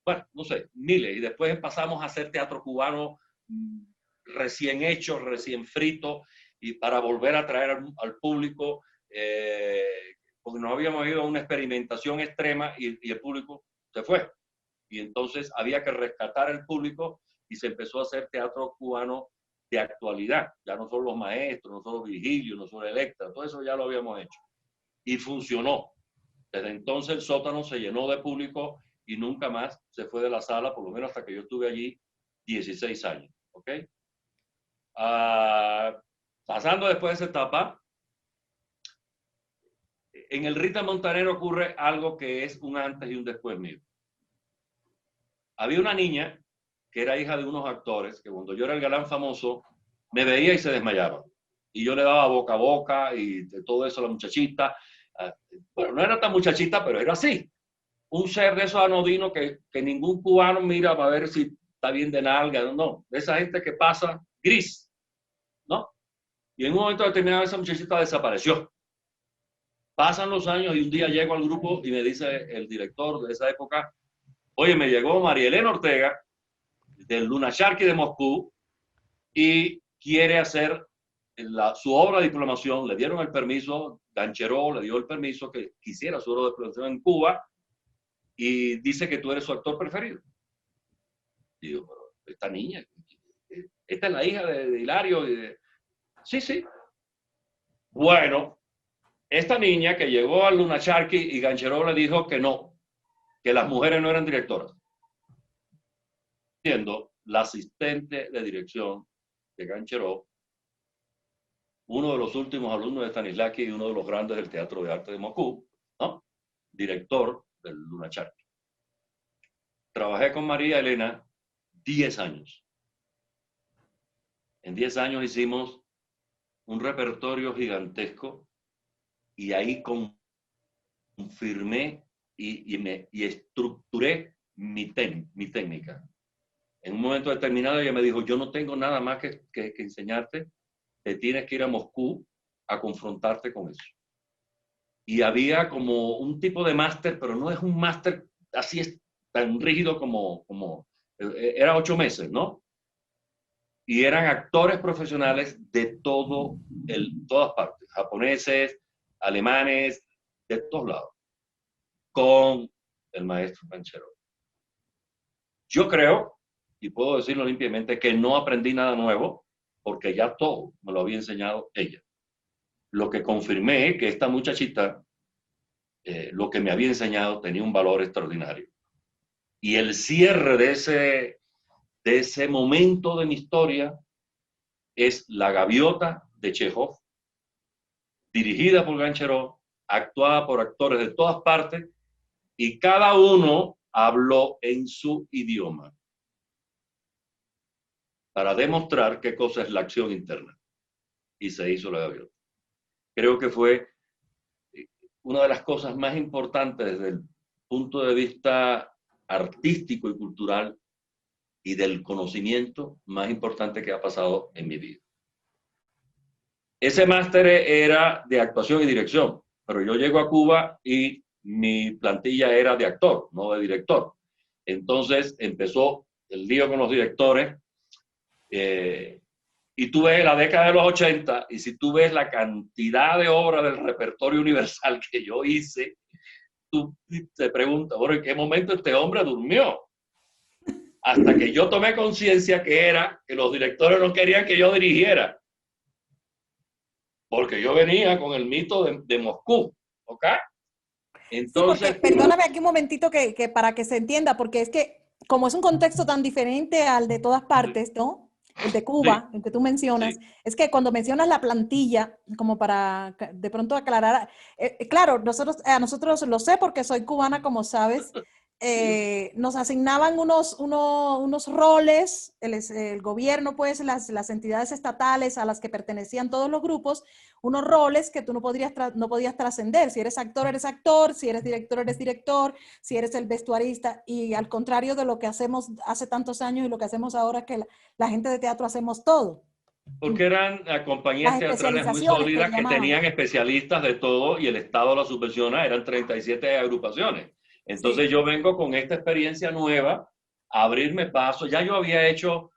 bueno, no sé, miles. Y después pasamos a hacer teatro cubano recién hecho, recién frito, y para volver a traer al público, porque nos habíamos ido a una experimentación extrema y el público se fue. Y entonces había que rescatar el público y se empezó a hacer teatro cubano de actualidad. Ya no solo los maestros, no solo Virgilio, no solo Electra, todo eso ya lo habíamos hecho. Y funcionó. Desde entonces el sótano se llenó de público y nunca más se fue de la sala, por lo menos hasta que yo estuve allí 16 años. ¿Ok? Pasando después de esa etapa, en el Rita Montanero ocurre algo que es un antes y un después mío. Había una niña que era hija de unos actores, que cuando yo era el galán famoso, me veía y se desmayaba. Y yo le daba boca a boca y de todo eso a la muchachita. Bueno, no era tan muchachita, pero era así. Un ser de esos anodinos que ningún cubano mira para ver si está bien de nalga. No, de esa gente que pasa gris, ¿no? Y en un momento determinado esa muchachita desapareció. Pasan los años y un día llego al grupo y me dice el director de esa época, oye, me llegó María Elena Ortega del Lunacharki de Moscú y quiere hacer su obra de diplomación. Le dieron el permiso, Gancheró le dio el permiso que quisiera su obra de diplomación en Cuba y dice que tú eres su actor preferido. Y digo, pero esta niña, esta es la hija de Hilario. Sí, sí. Bueno, esta niña que llegó al Lunacharki y Gancheró le dijo que no, que las mujeres no eran directoras. Siendo la asistente de dirección de Gancheró, uno de los últimos alumnos de Stanislavski y uno de los grandes del Teatro de Arte de Moscú, ¿no? Director del Lunacharki. Trabajé con María Elena 10 años. En 10 años hicimos un repertorio gigantesco y ahí confirmé y estructuré mi técnica. En un momento determinado ella me dijo, yo no tengo nada más que enseñarte, te tienes que ir a Moscú a confrontarte con eso. Y había como un tipo de máster, pero no es un máster así tan rígido como era 8 meses, ¿no? Y eran actores profesionales de todas partes, japoneses, alemanes, de todos lados, con el maestro Gancheró. Yo creo, y puedo decirlo limpiamente, que no aprendí nada nuevo, porque ya todo me lo había enseñado ella. Lo que confirmé que esta muchachita, lo que me había enseñado tenía un valor extraordinario. Y el cierre de ese momento de mi historia es La Gaviota de Chekhov, dirigida por Gancheró, actuada por actores de todas partes, y cada uno habló en su idioma para demostrar qué cosa es la acción interna. Y se hizo La Gaviota. Creo que fue una de las cosas más importantes desde el punto de vista artístico y cultural y del conocimiento más importante que ha pasado en mi vida. Ese máster era de actuación y dirección, pero yo llego a Cuba y mi plantilla era de actor, no de director. Entonces empezó el lío con los directores y tú ves la década de los 80 y si tú ves la cantidad de obras del repertorio universal que yo hice, tú te preguntas, bueno, ¿en qué momento este hombre durmió? Hasta que yo tomé conciencia que los directores no querían que yo dirigiera. Porque yo venía con el mito de Moscú, ¿ok? Entonces, sí, perdóname aquí un momentito que para que se entienda, porque es que como es un contexto tan diferente al de todas partes, ¿no? El de Cuba, sí, el que tú mencionas, sí, es que cuando mencionas la plantilla, como para de pronto aclarar, claro, a nosotros lo sé porque soy cubana, como sabes, nos asignaban unos roles, el gobierno, pues las entidades estatales a las que pertenecían todos los grupos, unos roles que tú no podías trascender. Si eres actor, si eres director, si eres el vestuarista, y al contrario de lo que hacemos hace tantos años y lo que hacemos ahora, que la gente de teatro hacemos todo. Porque eran compañías Las teatrales muy especializaciones sólidas que llamaban. tenían especialistas de todo y el Estado las subvenciona, eran 37 agrupaciones. Entonces Sí. yo vengo con esta experiencia nueva a abrirme paso. Ya yo había hecho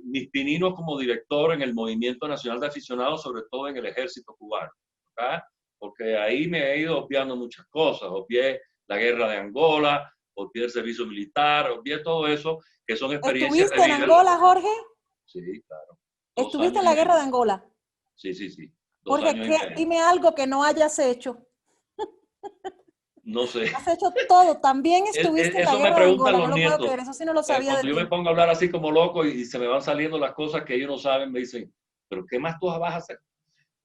mis pininos como director en el Movimiento Nacional de Aficionados, sobre todo en el Ejército Cubano, ¿okay? Porque ahí me he ido obviando muchas cosas. Obvié la guerra de Angola, obvié el servicio militar, obvié todo eso, que son experiencias de ¿Estuviste en vida. Angola, Jorge? Sí, claro. ¿Estuviste en la guerra de Angola? Sí, sí, sí. 2 Jorge, años y medio. dime algo que no hayas hecho. No sé. Has hecho todo. También estuviste en la Eso me guerra de preguntan Angola. los No lo puedo nietos. creer. Eso sí no lo sabía de Cuando yo me ti. pongo a hablar así como loco y se me van saliendo las cosas que ellos no saben, me dicen, ¿pero qué más tú vas a hacer?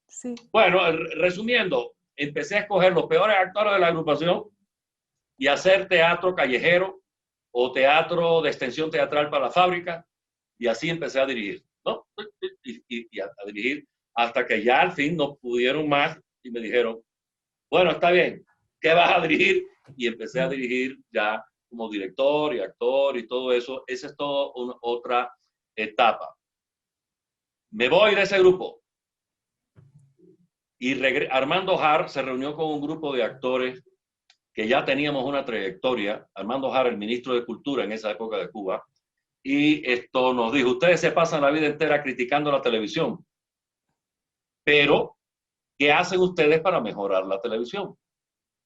Sí. Bueno, resumiendo, empecé a escoger los peores actores de la agrupación y hacer teatro callejero o teatro de extensión teatral para la fábrica, y así empecé a dirigir, ¿no? Y a dirigir hasta que ya al fin no pudieron más y me dijeron, bueno, está bien, ¿qué vas a dirigir? Y empecé a dirigir ya como director y actor y todo eso. Esa es toda otra etapa. Me voy de ese grupo y Armando Har se reunió con un grupo de actores que ya teníamos una trayectoria. Armando Har, el ministro de Cultura en esa época de Cuba, y esto nos dijo, ustedes se pasan la vida entera criticando la televisión, pero ¿qué hacen ustedes para mejorar la televisión?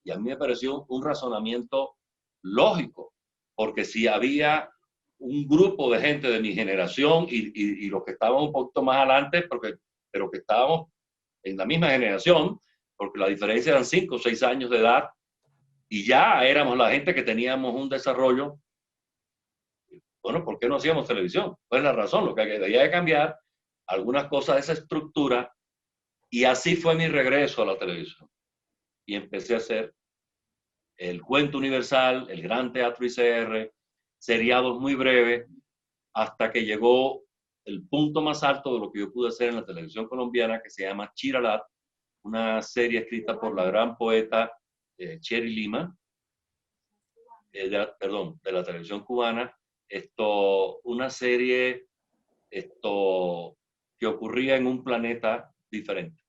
Y a mí me pareció un razonamiento lógico, porque si había un grupo de gente de mi generación y los que estaban un poquito más adelante, pero que estábamos en la misma generación, porque la diferencia eran 5 o 6 años de edad, y ya éramos la gente que teníamos un desarrollo. Bueno, ¿por qué no hacíamos televisión? Pues la razón, lo que debía de cambiar, algunas cosas de esa estructura, y así fue mi regreso a la televisión. Y empecé a hacer el Cuento Universal, el Gran Teatro ICR, seriados muy breves, hasta que llegó el punto más alto de lo que yo pude hacer en la televisión colombiana, que se llama Chiralat, una serie escrita por la gran poeta Cherry Lima, de la televisión cubana. Una serie que ocurría en un planeta diferente.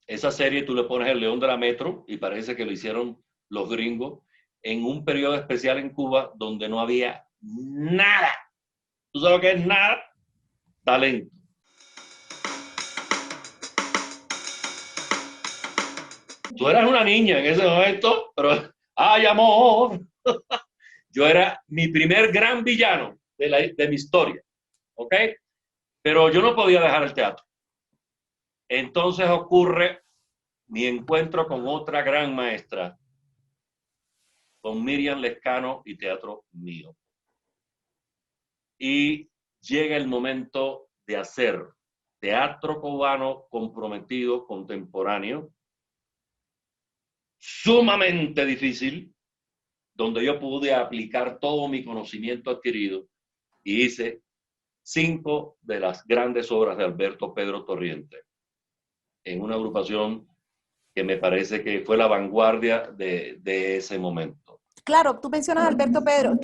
Esa serie tú le pones el León de la Metro y parece que lo hicieron los gringos en un periodo especial en Cuba donde no había nada. ¿Tú sabes lo que es nada? Talento. Tú eras una niña en ese momento, pero ¡ay, amor! Yo era mi primer gran villano de mi historia, ¿ok? Pero yo no podía dejar el teatro. Entonces ocurre mi encuentro con otra gran maestra, con Miriam Lescano y Teatro Mío. Y llega el momento de hacer teatro cubano comprometido, contemporáneo, sumamente difícil, donde yo pude aplicar todo mi conocimiento adquirido y hice 5 de las grandes obras de Alberto Pedro Torriente, en una agrupación que me parece que fue la vanguardia de ese momento. Claro, tú mencionas a Alberto Pedro.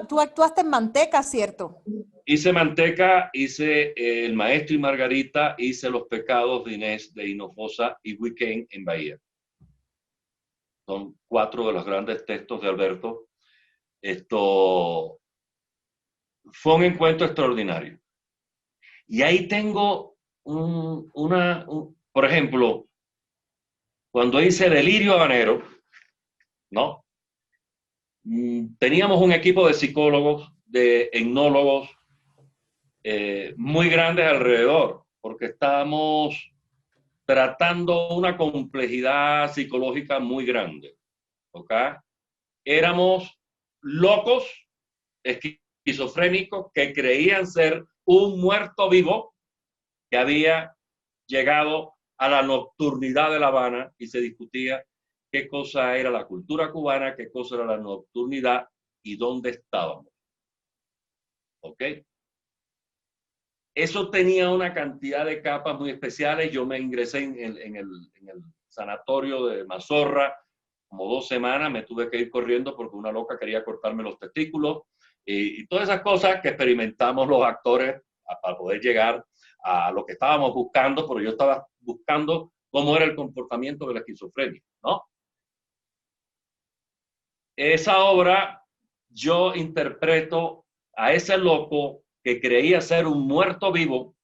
Tú actuaste en Manteca, ¿cierto? Hice Manteca, hice El Maestro y Margarita, hice Los Pecados de Inés de Hinojosa y Weekend en Bahía. Son 4 de los grandes textos de Alberto. Fue un encuentro extraordinario. Y ahí tengo por ejemplo, cuando hice Delirio Habanero, ¿no? Teníamos un equipo de psicólogos, de etnólogos, muy grandes alrededor, porque estábamos tratando una complejidad psicológica muy grande, ¿ok? Éramos locos, esquizofrénicos, que creían ser un muerto vivo que había llegado a la nocturnidad de La Habana y se discutía qué cosa era la cultura cubana, qué cosa era la nocturnidad y dónde estábamos. ¿Ok? Eso tenía una cantidad de capas muy especiales. Yo me ingresé en el sanatorio de Mazorra como 2 semanas. Me tuve que ir corriendo porque una loca quería cortarme los testículos y todas esas cosas que experimentamos los actores para poder llegar a lo que estábamos buscando, pero yo estaba buscando cómo era el comportamiento de la esquizofrenia, ¿no? Esa obra yo interpreto a ese loco que creía ser un muerto vivo,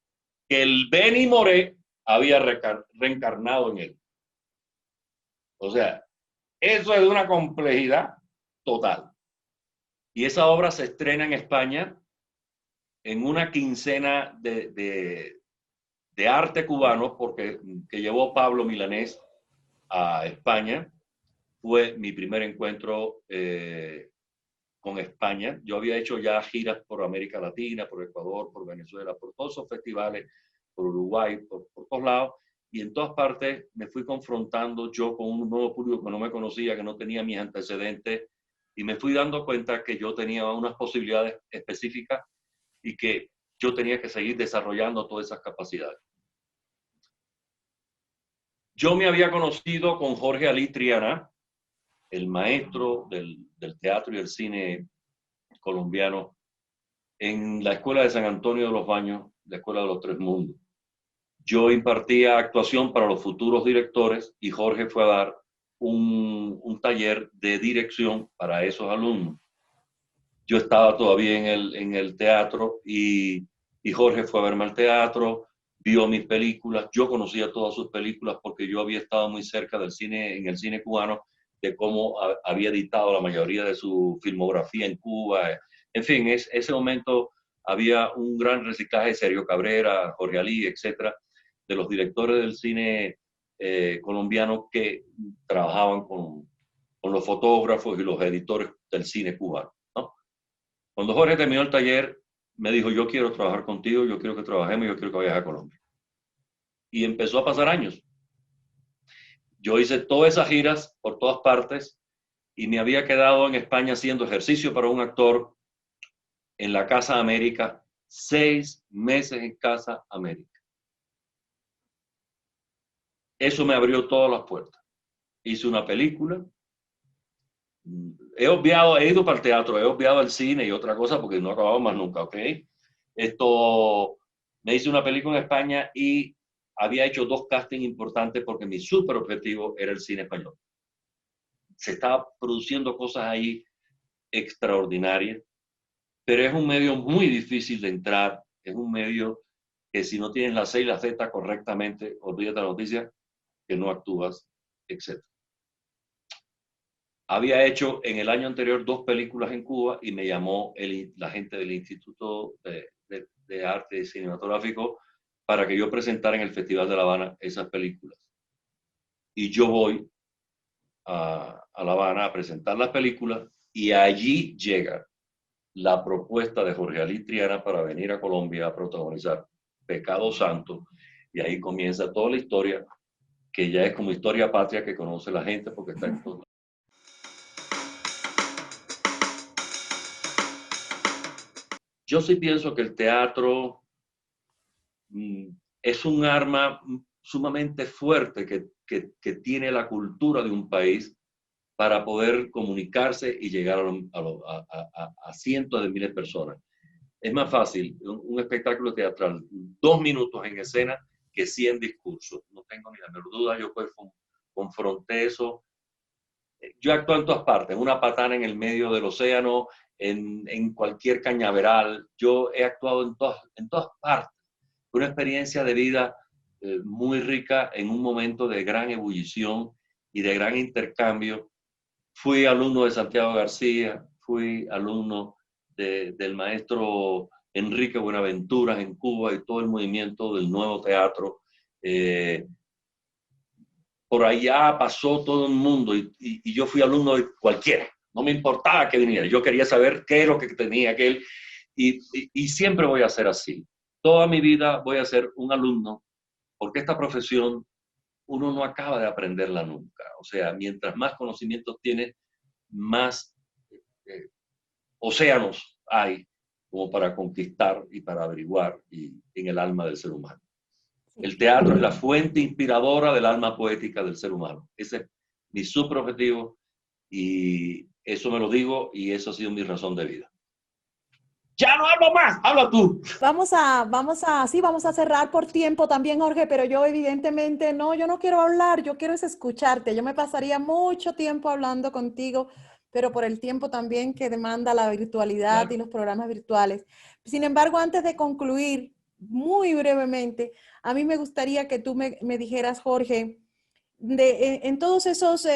que el Benny Moré había reencarnado en él. O sea, eso es de una complejidad total. Y esa obra se estrena en España en una quincena de arte cubano, porque que llevó Pablo Milanés a España. Fue mi primer encuentro con España. Yo había hecho ya giras por América Latina, por Ecuador, por Venezuela, por todos esos festivales, por Uruguay, por todos lados, y en todas partes me fui confrontando yo con un nuevo público que no me conocía, que no tenía mis antecedentes, y me fui dando cuenta que yo tenía unas posibilidades específicas y que yo tenía que seguir desarrollando todas esas capacidades. Yo me había conocido con Jorge Ali Triana, el maestro del teatro y el cine colombiano, en la Escuela de San Antonio de los Baños, la Escuela de los Tres Mundos. Yo impartía actuación para los futuros directores y Jorge fue a dar un taller de dirección para esos alumnos. Yo estaba todavía en el teatro y Jorge fue a verme al teatro, vio mis películas. Yo conocía todas sus películas porque yo había estado muy cerca del cine, en el cine cubano, de cómo había editado la mayoría de su filmografía en Cuba. En fin, ese momento había un gran reciclaje de Sergio Cabrera, Jorge Ali, etcétera, de los directores del cine colombiano que trabajaban con los fotógrafos y los editores del cine cubano, ¿no? Cuando Jorge terminó el taller, me dijo, yo quiero trabajar contigo, yo quiero que trabajemos, yo quiero que vayas a Colombia. Y empezó a pasar años. Yo hice todas esas giras por todas partes y me había quedado en España haciendo ejercicio para un actor en la Casa América, 6 meses en Casa América. Eso me abrió todas las puertas. Hice una película. He ido para el teatro, he obviado el cine y otra cosa porque no acababa más nunca, ¿ok? Me hice una película en España y había hecho 2 castings importantes porque mi súper objetivo era el cine español. Se estaba produciendo cosas ahí extraordinarias, pero es un medio muy difícil de entrar, es un medio que si no tienes la C y la Z correctamente, olvídate la noticia, que no actúas, etc. Había hecho en el año anterior 2 películas en Cuba y me llamó la gente del Instituto de Arte Cinematográfico para que yo presentara en el Festival de La Habana esas películas. Y yo voy a La Habana a presentar las películas y allí llega la propuesta de Jorge Ali Triana para venir a Colombia a protagonizar Pecado Santo, y ahí comienza toda la historia, que ya es como historia patria que conoce la gente porque está en todo. Yo sí pienso que el teatro es un arma sumamente fuerte que tiene la cultura de un país para poder comunicarse y llegar a cientos de miles de personas. Es más fácil un espectáculo teatral, 2 minutos en escena, que 100 discursos. No tengo ni la menor duda, yo pues confronté eso. Yo actúo en todas partes, en una patana en el medio del océano, en cualquier cañaveral. Yo he actuado en todas partes. Una experiencia de vida muy rica en un momento de gran ebullición y de gran intercambio. Fui alumno de Santiago García, fui alumno del maestro Enrique Buenaventura en Cuba y todo el movimiento del nuevo teatro. Por allá pasó todo el mundo y yo fui alumno de cualquiera. No me importaba que viniera, yo quería saber qué es lo que tenía aquel y siempre voy a ser así. Toda mi vida voy a ser un alumno porque esta profesión uno no acaba de aprenderla nunca. O sea, mientras más conocimientos tienes, más océanos hay como para conquistar y para averiguar en el alma del ser humano. El teatro es la fuente inspiradora del alma poética del ser humano. Ese es mi super objetivo y eso me lo digo y eso ha sido mi razón de vida. Ya no hablo más, habla tú. Sí, vamos a cerrar por tiempo también, Jorge, pero yo evidentemente no, yo no quiero hablar, yo quiero es escucharte. Yo me pasaría mucho tiempo hablando contigo, pero por el tiempo también que demanda la virtualidad y los programas virtuales. Sin embargo, antes de concluir, muy brevemente, a mí me gustaría que tú me dijeras, Jorge, en todos esos,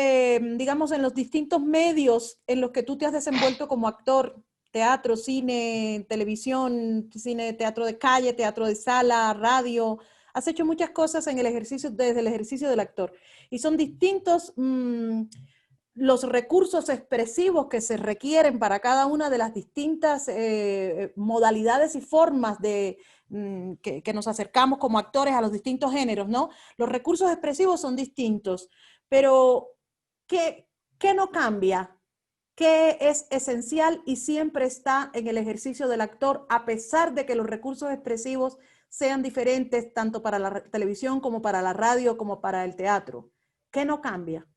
digamos, en los distintos medios en los que tú te has desenvuelto como actor, teatro, cine, televisión, cine, teatro de calle, teatro de sala, radio, has hecho muchas cosas en el ejercicio, desde el ejercicio del actor. Y son distintos los recursos expresivos que se requieren para cada una de las distintas modalidades y formas de, que nos acercamos como actores a los distintos géneros, ¿no? Los recursos expresivos son distintos, pero ¿qué no cambia? ¿Qué es esencial y siempre está en el ejercicio del actor, a pesar de que los recursos expresivos sean diferentes tanto para la televisión como para la radio como para el teatro? ¿Qué no cambia?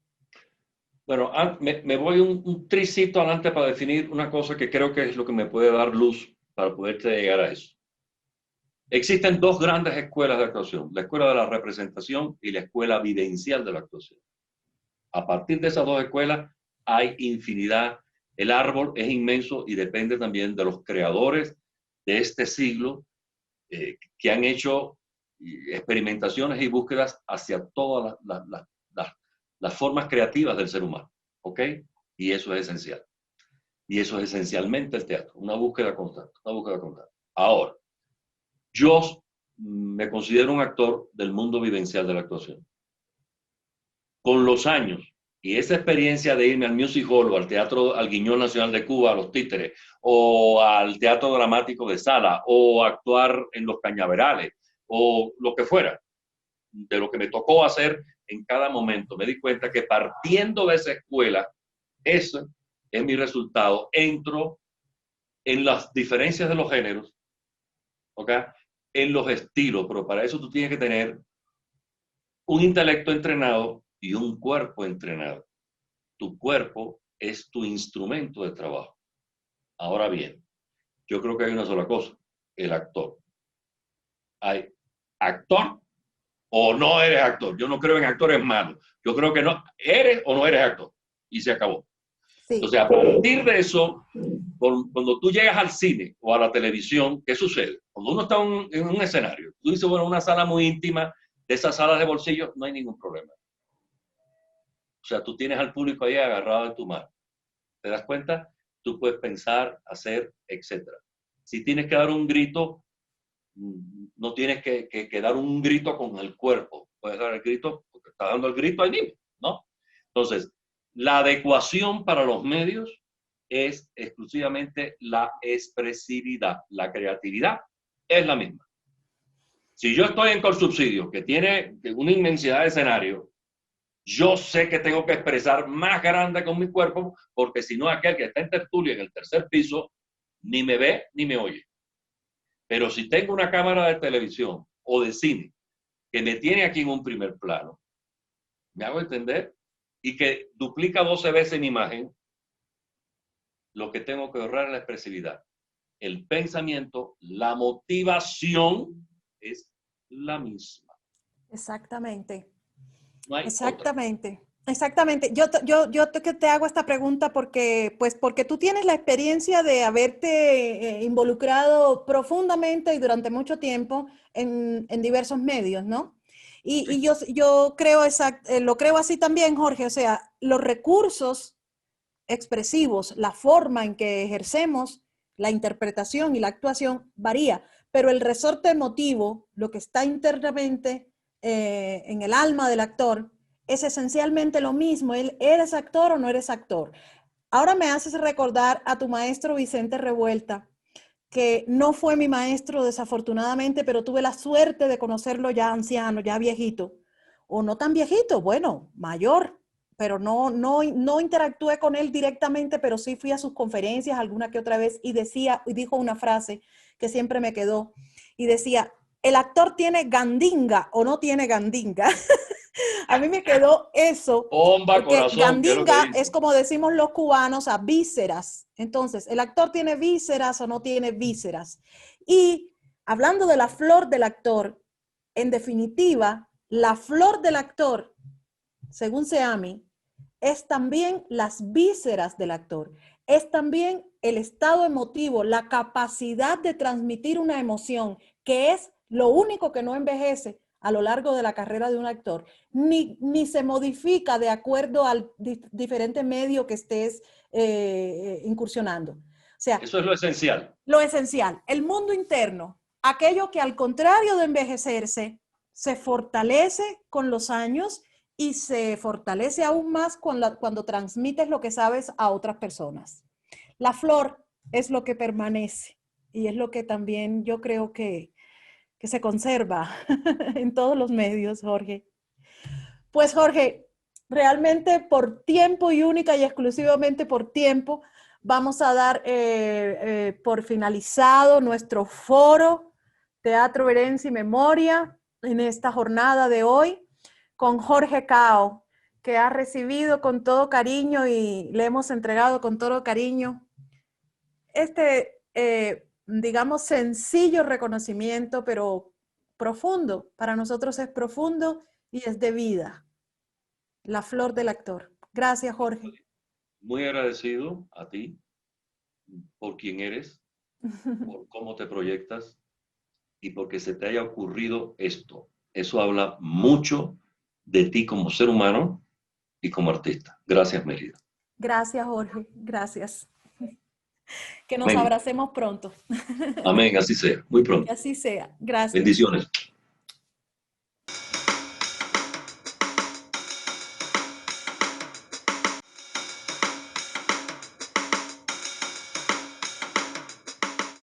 Bueno, me voy un tricito adelante para definir una cosa que creo que es lo que me puede dar luz para poderte llegar a eso. Existen dos grandes escuelas de actuación, la escuela de la representación y la escuela vivencial de la actuación. A partir de esas dos escuelas hay infinidad. El árbol es inmenso y depende también de los creadores de este siglo que han hecho experimentaciones y búsquedas hacia todas las formas creativas del ser humano. ¿Ok? Y eso es esencial. Y eso es esencialmente el teatro, una búsqueda constante, una búsqueda constante. Ahora, yo me considero un actor del mundo vivencial de la actuación. Con los años y esa experiencia de irme al Music Hall o al Teatro al Guiñol Nacional de Cuba, a los Títeres, o al Teatro Dramático de Sala, o actuar en los Cañaverales, o lo que fuera, de lo que me tocó hacer en cada momento, me di cuenta que partiendo de esa escuela, ese es mi resultado. Entro en las diferencias de los géneros, ¿ok? En los estilos, pero para eso tú tienes que tener un intelecto entrenado y un cuerpo entrenado. Tu cuerpo es tu instrumento de trabajo. Ahora bien, yo creo que hay una sola cosa, el actor. Hay actor o no eres actor. Yo no creo en actores malos. Yo creo que no, eres o no eres actor. Y se acabó. Sí. Entonces, a partir de eso, cuando tú llegas al cine o a la televisión, ¿qué sucede? Cuando uno está en un escenario, tú dices, bueno, una sala muy íntima, de esas salas de bolsillo, no hay ningún problema. O sea, tú tienes al público ahí agarrado de tu mano. ¿Te das cuenta? Tú puedes pensar, hacer, etc. Si tienes que dar un grito, no tienes que dar un grito con el cuerpo. Puedes dar el grito porque está dando el grito ahí mismo, ¿no? Entonces, la adecuación para los medios es exclusivamente la expresividad. La creatividad es la misma. Si yo estoy en Colsubsidio, que tiene una inmensidad de escenario, yo sé que tengo que expresar más grande con mi cuerpo, porque si no, aquel que está en tertulia en el tercer piso, ni me ve ni me oye. Pero si tengo una cámara de televisión o de cine que me tiene aquí en un primer plano, me hago entender, y que duplica 12 veces mi imagen, lo que tengo que ahorrar es la expresividad. El pensamiento, la motivación es la misma. Exactamente. No hay Exactamente. Otra. Exactamente. Yo te hago esta pregunta porque tú tienes la experiencia de haberte involucrado profundamente y durante mucho tiempo en diversos medios, ¿no? Y yo creo lo creo así también, Jorge. O sea, los recursos expresivos, la forma en que ejercemos la interpretación y la actuación varía, pero el resorte emotivo, lo que está internamente en el alma del actor, es esencialmente lo mismo. ¿Eres actor o no eres actor? Ahora me haces recordar a tu maestro Vicente Revuelta, que no fue mi maestro desafortunadamente, pero tuve la suerte de conocerlo ya anciano, ya viejito. o no tan viejito, bueno, mayor, pero no interactué con él directamente, pero sí fui a sus conferencias alguna que otra vez y dijo una frase que siempre me quedó y decía, ¿el actor tiene gandinga o no tiene gandinga? A mí me quedó eso, Bomba, porque corazón, ¿qué es lo que gandinga dice? es como decimos los cubanos, a vísceras. Entonces, ¿el actor tiene vísceras o no tiene vísceras? Y hablando de la flor del actor, en definitiva, la flor del actor, según Seami, es también las vísceras del actor, es también el estado emotivo, la capacidad de transmitir una emoción, que es lo único que no envejece a lo largo de la carrera de un actor, ni se modifica de acuerdo al diferente medio que estés incursionando. O sea, Eso es lo esencial. lo esencial, el mundo interno, aquello que al contrario de envejecerse, se fortalece con los años y se fortalece aún más cuando transmites lo que sabes a otras personas. La flor es lo que permanece y es lo que también yo creo que se conserva en todos los medios, Jorge. Pues Jorge, realmente por tiempo y única y exclusivamente por tiempo, vamos a dar por finalizado nuestro foro Teatro, Herencia y Memoria en esta jornada de hoy con Jorge Cao, que ha recibido con todo cariño y le hemos entregado con todo cariño digamos, sencillo reconocimiento, pero profundo. Para nosotros es profundo y es de vida. La flor del actor. Gracias, Jorge. Muy agradecido a ti por quién eres, por cómo te proyectas y porque se te haya ocurrido esto. Eso habla mucho de ti como ser humano y como artista. Gracias, Mérida. Gracias, Jorge. Gracias. Que nos Amén. abracemos pronto. Amén, así sea. Muy Que pronto. así sea. Gracias. Bendiciones.